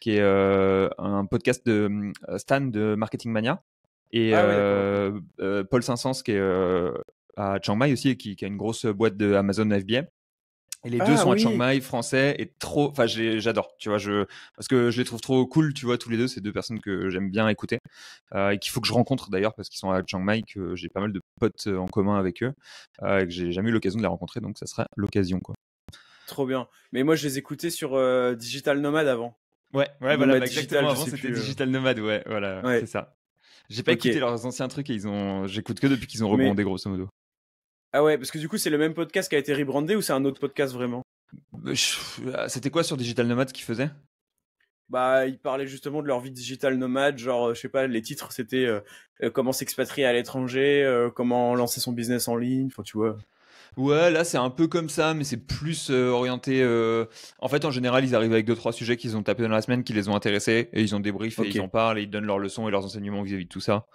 qui est un podcast de Stan de Marketing Mania et Paul Saint-Saëns qui est à Chiang Mai aussi et qui a une grosse boîte de Amazon FBA. Et les deux sont à Chiang Mai, français, et enfin j'adore, tu vois, parce que je les trouve trop cool, tu vois, tous les deux, c'est deux personnes que j'aime bien écouter, et qu'il faut que je rencontre d'ailleurs parce qu'ils sont à Chiang Mai, que j'ai pas mal de potes en commun avec eux, et que j'ai jamais eu l'occasion de les rencontrer, donc ça sera l'occasion, quoi. Trop bien. Mais moi je les écoutais sur Digital Nomad avant. Ouais, voilà, exactement, avant c'était Digital Nomad, ouais, voilà, c'est ça. J'ai pas écouté leurs anciens trucs et j'écoute que depuis qu'ils ont rebondé, grosso modo. Ah ouais, parce que du coup, c'est le même podcast qui a été rebrandé ou c'est un autre podcast vraiment? C'était quoi sur Digital Nomad qu'ils faisaient? Bah, ils parlaient justement de leur vie digital nomade, genre, je sais pas, les titres c'était comment s'expatrier à l'étranger, comment lancer son business en ligne, enfin tu vois. Ouais, là c'est un peu comme ça, mais c'est plus orienté. En fait, en général, ils arrivent avec 2-3 sujets qu'ils ont tapés dans la semaine, qui les ont intéressés, et ils ont des briefs et Ok, ils en parlent et ils donnent leurs leçons et leurs enseignements vis-à-vis de tout ça,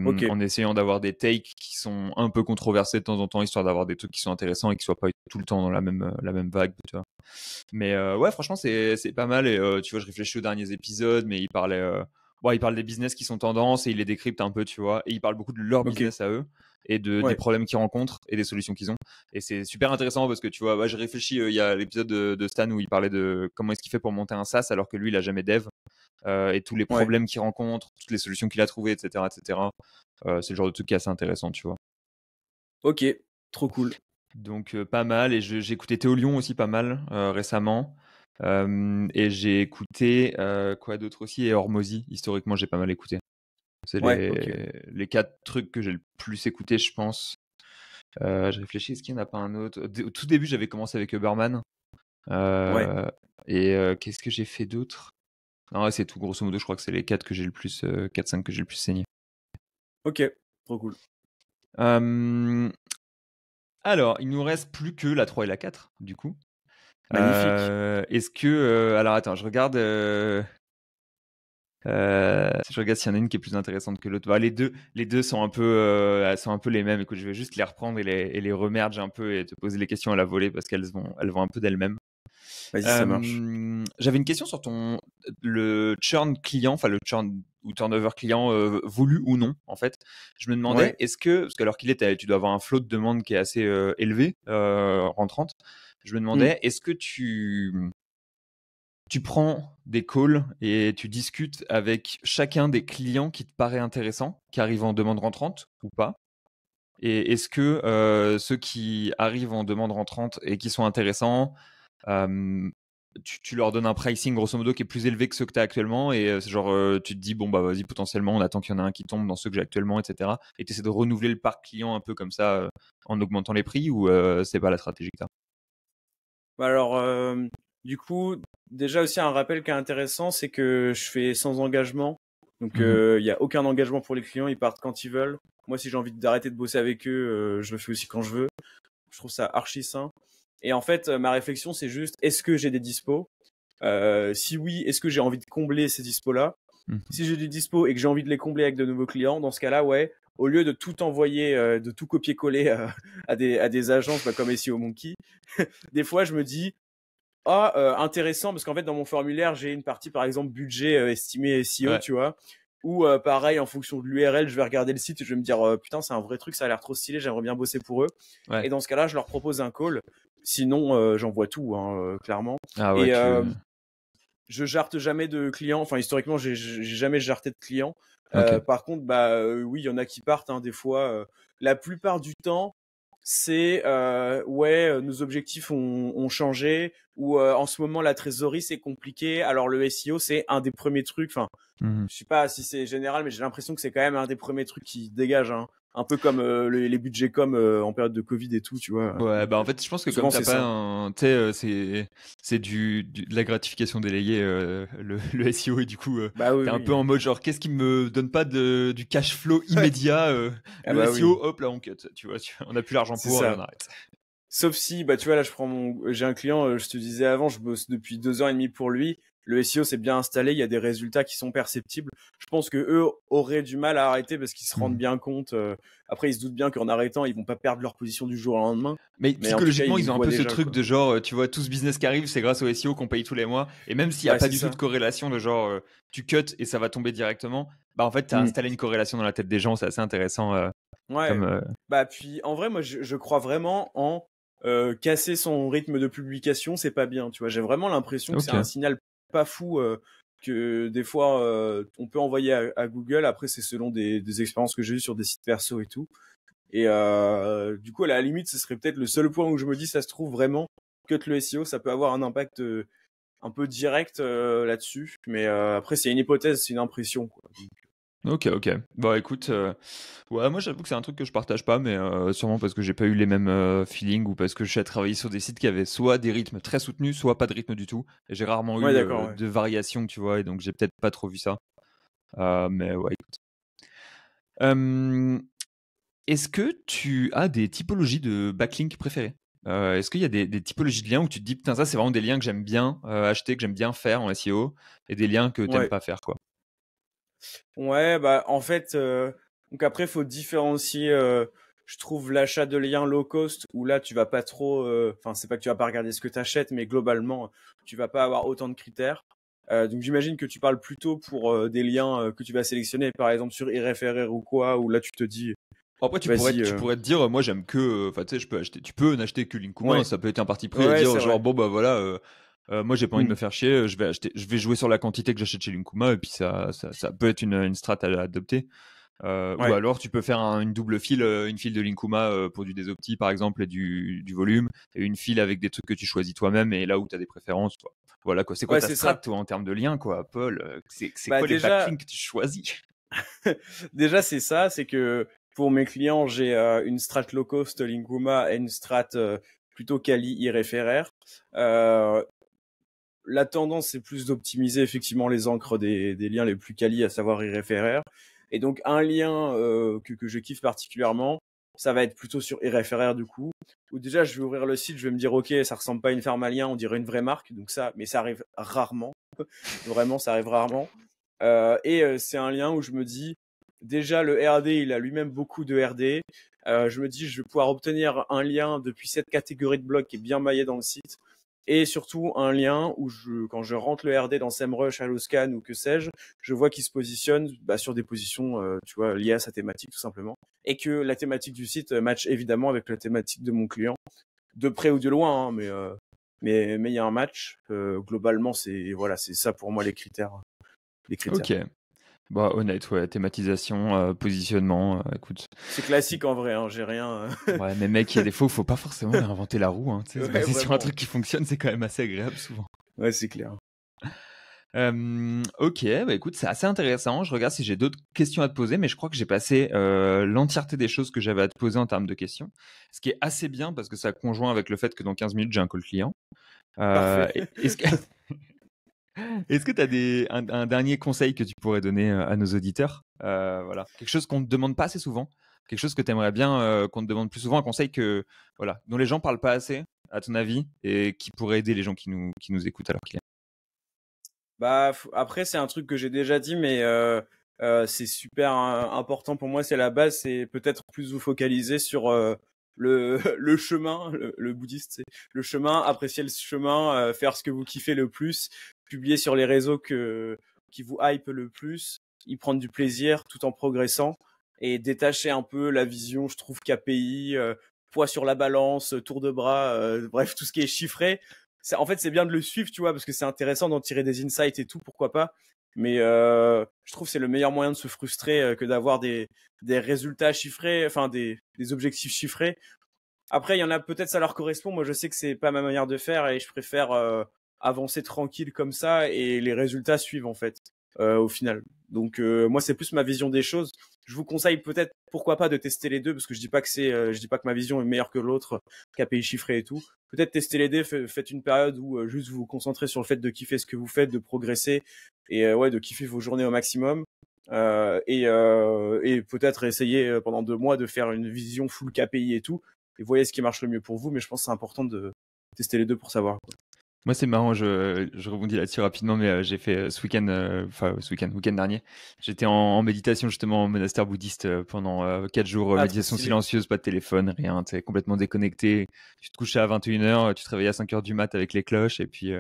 ok, en essayant d'avoir des takes qui sont un peu controversés de temps en temps, histoire d'avoir des trucs qui sont intéressants et qui soient pas tout le temps dans la même vague, tu vois. Mais ouais, franchement, c'est pas mal. Et tu vois, je réfléchis aux derniers épisodes, mais il parle des business qui sont tendances et il les décrypte un peu, tu vois. Et il parle beaucoup de leur ok, business à eux et des ouais, problèmes qu'ils rencontrent et des solutions qu'ils ont. Et c'est super intéressant parce que tu vois, je réfléchis, il y a l'épisode de Stan où il parlait de comment est-ce qu'il fait pour monter un SaaS alors que lui, il a jamais dev, et tous les ouais, problèmes qu'il rencontre, toutes les solutions qu'il a trouvées, etc., etc. C'est le genre de truc qui est assez intéressant, tu vois. ok, trop cool. Donc pas mal. Et j'ai écouté Théo Lyon aussi pas mal récemment. Et j'ai écouté quoi d'autre aussi, et Hormozy. Historiquement, j'ai pas mal écouté. C'est Ouais, ok. les 4 trucs que j'ai le plus écouté, je pense. Je réfléchis, est-ce qu'il n'y en a pas un autre? Au tout début, j'avais commencé avec Uberman. Ouais, Et qu'est-ce que j'ai fait d'autre? Non, ouais, c'est tout. Grosso modo, je crois que c'est les 4 que j'ai le plus, 4-5 que j'ai le plus saigné. ok, trop cool. Euh, alors, il nous reste plus que la 3 et la 4 du coup. Magnifique. Est-ce que. Alors, attends, je regarde. Je regarde s'il y en a une qui est plus intéressante que l'autre. Bah, les deux sont un peu les mêmes. Écoute, je vais juste les reprendre et les remerge un peu et te poser les questions à la volée parce qu'elles vont un peu d'elles-mêmes. Vas-y, ça marche. J'avais une question sur le churn client, enfin le churn ou turnover client, voulu ou non, en fait. Je me demandais, Ouais. parce qu'à l'heure qu'il est, tu dois avoir un flot de demandes qui est assez élevé, rentrante. Je me Hmm. demandais, est-ce que tu prends des calls et tu discutes avec chacun des clients qui te paraît intéressant, qui arrivent en demande rentrante ou pas? Et est-ce que ceux qui arrivent en demande rentrante et qui sont intéressants, euh, tu leur donnes un pricing grosso modo qui est plus élevé que ceux que tu as actuellement, et c'est genre tu te dis bon bah vas-y, potentiellement on attend qu'il y en a un qui tombe dans ceux que j'ai actuellement, etc. Et tu essaies de renouveler le parc client un peu comme ça, en augmentant les prix, ou c'est pas la stratégie que tu as? Bah alors, du coup, déjà aussi un rappel qui est intéressant, c'est que je fais sans engagement. Donc, Mhm. il y a aucun engagement pour les clients, ils partent quand ils veulent. Moi, si j'ai envie d'arrêter de bosser avec eux, je le fais aussi quand je veux. Je trouve ça archi sain. Et en fait, ma réflexion, c'est juste, est-ce que j'ai des dispos? Si oui, est-ce que j'ai envie de combler ces dispos-là? Mhm. Si j'ai des dispos et que j'ai envie de les combler avec de nouveaux clients, dans ce cas-là, ouais, au lieu de tout envoyer, de tout copier-coller à des agences bah, comme SEO Monkey, des fois je me dis, ah, intéressant, parce qu'en fait dans mon formulaire j'ai une partie par exemple budget estimé SEO, Ouais, tu vois, ou pareil en fonction de l'URL, je vais regarder le site et je vais me dire putain c'est un vrai truc, ça a l'air trop stylé, j'aimerais bien bosser pour eux. ouais. Et dans ce cas-là, je leur propose un call. Sinon, j'envoie tout, hein, clairement. Ah ouais, Et je jarte jamais de clients. Enfin, historiquement, j'ai jamais jarté de clients. ok. Par contre, bah oui, il y en a qui partent hein, des fois. La plupart du temps, c'est ouais, nos objectifs ont changé ou en ce moment la trésorerie c'est compliqué. Alors le SEO c'est un des premiers trucs. Enfin, Mhm. je sais pas si c'est général, mais j'ai l'impression que c'est quand même un des premiers trucs qui dégage. Hein. Un peu comme les budgets com en période de Covid et tout, tu vois. Ouais, Donc, bah en fait, je pense que comme souvent t'as c'est pas ça. un, tu sais, c'est de la gratification déléguée, le SEO, et du coup, Bah oui, t'es un peu oui. en mode genre, qu'est-ce qui me donne pas du cash flow immédiat, Ah le bah oui, SEO, hop là on cut, tu vois, on a plus l'argent c'est pour et on ça. arrête. Sauf si, bah tu vois là, j'ai un client, je te disais avant, je bosse depuis 2 ans et demi pour lui. Le SEO s'est bien installé, il y a des résultats qui sont perceptibles. Je pense que eux auraient du mal à arrêter parce qu'ils se rendent Mhm. bien compte. Après, ils se doutent bien qu'en arrêtant, ils vont pas perdre leur position du jour au lendemain. Mais Mais en tout cas, psychologiquement, ils ils ont un voient peu ce déjà truc quoi. de genre, tu vois, tout ce business qui arrive, c'est grâce au SEO qu'on paye tous les mois. Et même s'il n'y a Bah pas c'est du tout de ça. corrélation de genre, tu cut et ça va tomber directement, bah en fait, t'as Mm. installé une corrélation dans la tête des gens, c'est assez intéressant, comme. Ouais. Bah puis en vrai, moi je crois vraiment en casser son rythme de publication, c'est pas bien. Tu vois, j'ai vraiment l'impression que c'est Ok. un signal pas fou que des fois on peut envoyer à Google. Après, c'est selon des expériences que j'ai eues sur des sites perso et tout. Et du coup, à la limite, ce serait peut-être le seul point où je me dis, ça se trouve vraiment que le SEO, ça peut avoir un impact un peu direct là-dessus. Mais après, c'est une hypothèse, c'est une impression, quoi. Ok, ok. Bah écoute, ouais, moi j'avoue que c'est un truc que je partage pas, mais sûrement parce que j'ai pas eu les mêmes feelings, ou parce que je suis à travailler sur des sites qui avaient soit des rythmes très soutenus, soit pas de rythme du tout. Et j'ai rarement Ouais, eu d'accord, ouais. de variation, tu vois, et donc j'ai peut-être pas trop vu ça. Mais ouais, écoute. Euh, Est-ce que tu as des typologies de backlink préférées? Est-ce qu'il y a des typologies de liens où tu te dis: «Putain, ça, c'est vraiment des liens que j'aime bien, acheter, que j'aime bien faire en SEO» et des liens que tu aimes Ouais. pas faire, quoi? Ouais, bah en fait, donc après, faut différencier. Je trouve l'achat de liens low cost où là, tu vas pas trop. Enfin, c'est pas que tu vas pas regarder ce que tu achètes, mais globalement, tu vas pas avoir autant de critères. Donc j'imagine que tu parles plutôt pour des liens que tu vas sélectionner, par exemple sur Irréférer ou quoi, où là tu te dis, Après, vas-y. tu pourrais te dire, moi, j'aime que, enfin, tu sais, tu peux n'acheter que Linkuma. Ouais, Ça peut être un parti pris à ouais, dire, c'est genre, vrai. bon, bah voilà, moi, j'ai pas envie de Hmm. me faire chier, je vais jouer sur la quantité que j'achète chez Linkuma, et puis ça peut être une strat à adopter. Ou Ouais, alors, tu peux faire une double file, une file de Linkuma pour du désopti, par exemple, et du volume, et une file avec des trucs que tu choisis toi-même, et là où tu as des préférences, toi. Voilà, quoi. C'est quoi ouais, ta c'est strat, ça. toi, en termes de liens, quoi, Paul? C'est Bah quoi les déjà, backlinks que tu choisis? déjà c'est ça, c'est que pour mes clients, j'ai une strat low cost Linkuma et une strat plutôt quali Irréféraire. Euh, La tendance, c'est plus d'optimiser effectivement les encres des liens les plus quali, à savoir Irréféraire. Et donc, un lien que je kiffe particulièrement, ça va être plutôt sur Irréféraire du coup. Où déjà, je vais ouvrir le site, je vais me dire, ok, ça ressemble pas à une ferme à lien, on dirait une vraie marque. Donc ça, mais ça arrive rarement. Vraiment, ça arrive rarement. C'est un lien où je me dis, déjà, le RD, il a lui-même beaucoup de RD. Je me dis, je vais pouvoir obtenir un lien depuis cette catégorie de blocs qui est bien maillé dans le site. Et surtout, un lien où quand je rentre le RD dans SEMrush, Alloscan ou que sais-je, je vois qu'il se positionne sur des positions, tu vois, liées à sa thématique, tout simplement. Et que la thématique du site match évidemment avec la thématique de mon client, de près ou de loin, hein, mais il y a un match. Globalement, voilà, c'est ça pour moi les critères. Les critères. Ok. Bah, honnête, ouais, thématisation, positionnement, écoute. C'est classique en vrai, hein, j'ai rien. Ouais, mais mec, il y a des fois où faut pas forcément réinventer la roue, hein, tu sais, se Ouais, baser sur un vraiment. truc qui fonctionne, c'est quand même assez agréable souvent. Ouais, c'est clair. Ok, bah écoute, c'est assez intéressant. Je regarde si j'ai d'autres questions à te poser, mais je crois que j'ai passé l'entièreté des choses que j'avais à te poser en termes de questions. Ce qui est assez bien parce que ça conjoint avec le fait que dans 15 minutes, j'ai un call client. Parfait. Est-ce que est-ce que tu as un dernier conseil que tu pourrais donner à nos auditeurs? Voilà. Quelque chose qu'on ne te demande pas assez souvent, quelque chose que tu aimerais bien qu'on te demande plus souvent, un conseil voilà, dont les gens parlent pas assez, à ton avis, et qui pourrait aider les gens qui nous écoutent alors qu'il est. Bah, après, c'est un truc que j'ai déjà dit, mais c'est super important pour moi. C'est la base. C'est peut-être plus vous focaliser sur le chemin, le bouddhiste, c'est le chemin, apprécier le chemin, faire ce que vous kiffez le plus, publier sur les réseaux qui vous hype le plus, y prendre du plaisir tout en progressant et détacher un peu la vision, je trouve, KPI, poids sur la balance, tour de bras, bref, tout ce qui est chiffré. En fait, c'est bien de le suivre, tu vois, parce que c'est intéressant d'en tirer des insights et tout, pourquoi pas. Mais je trouve que c'est le meilleur moyen de se frustrer que d'avoir des résultats chiffrés, enfin des objectifs chiffrés. Après, il y en a peut-être ça leur correspond. Moi, je sais que c'est pas ma manière de faire et je préfère avancer tranquille comme ça et les résultats suivent en fait au final. Donc moi, c'est plus ma vision des choses. Je vous conseille peut-être pourquoi pas de tester les deux parce que je dis pas que ma vision est meilleure que l'autre, KPI chiffré et tout. Peut-être tester les deux, faites une période où juste vous vous concentrez sur le fait de kiffer ce que vous faites, de progresser et ouais, de kiffer vos journées au maximum. Et peut-être essayer pendant 2 mois de faire une vision full KPI et tout et voyez ce qui marche le mieux pour vous. Mais je pense que c'est important de tester les deux pour savoir. Moi, c'est marrant, je rebondis là-dessus rapidement, mais j'ai fait ce week-end, week-end dernier, j'étais en méditation justement au monastère bouddhiste pendant 4 jours, Ah, trop méditation stylé. silencieuse, pas de téléphone, rien, tu complètement déconnecté. Tu te couchais à 21h, tu te réveillais à 5h du mat avec les cloches, et puis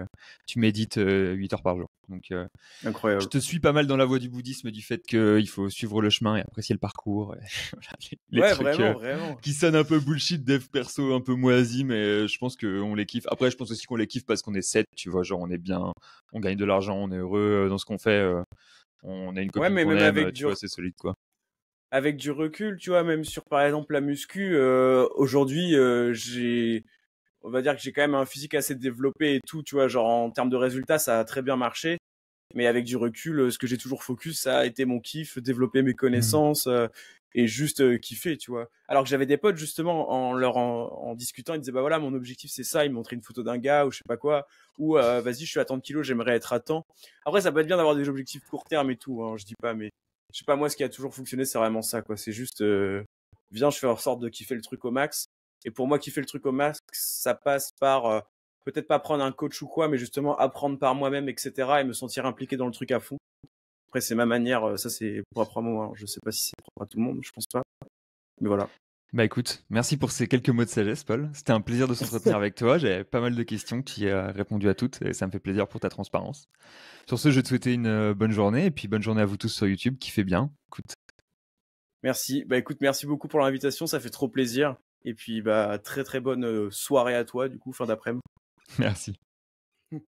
tu médites 8 heures par jour. Donc, je Incroyable. te suis pas mal dans la voie du bouddhisme, du fait qu'il faut suivre le chemin et apprécier le parcours. Et voilà, les Ouais, trucs vraiment, vraiment. qui sonnent un peu bullshit, dev perso, un peu moisi, mais je pense qu'on les kiffe. Après, je pense aussi qu'on les kiffe parce qu'on est 7, tu vois, genre on est bien, on gagne de l'argent, on est heureux dans ce qu'on fait, on a une Ouais, copine mais qu'on même aime, tu vois, c'est solide, quoi. avec du recul, tu vois, même sur par exemple la muscu, aujourd'hui, on va dire que j'ai quand même un physique assez développé et tout, tu vois, genre en termes de résultats, ça a très bien marché. Mais avec du recul, ce que j'ai toujours focus, ça a été mon kiff, développer mes Mm. connaissances et juste kiffer, tu vois. Alors que j'avais des potes justement en discutant, ils disaient bah voilà mon objectif c'est ça, ils me montraient une photo d'un gars ou je sais pas quoi, ou vas-y je suis à tant de kilos, j'aimerais être à tant. Après ça peut être bien d'avoir des objectifs court terme et tout, hein, je dis pas, mais je sais pas moi ce qui a toujours fonctionné c'est vraiment ça quoi, c'est juste viens, je fais en sorte de kiffer le truc au max. Et pour moi, kiffer le truc au max, ça passe par peut-être pas prendre un coach ou quoi, mais justement apprendre par moi-même, etc. et me sentir impliqué dans le truc à fond. Après, c'est ma manière, ça c'est propre à moi. Je sais pas si c'est propre à tout le monde, je pense pas. Mais voilà. Bah écoute, merci pour ces quelques mots de sagesse, Paul. C'était un plaisir de s'entretenir avec toi. J'avais pas mal de questions, tu y as répondu à toutes et ça me fait plaisir pour ta transparence. Sur ce, je vais te souhaiter une bonne journée et puis bonne journée à vous tous sur YouTube qui fait bien. Écoute, Merci. Bah écoute, merci beaucoup pour l'invitation, ça fait trop plaisir. Et puis bah très très bonne soirée à toi, du coup, fin d'après-midi. merci.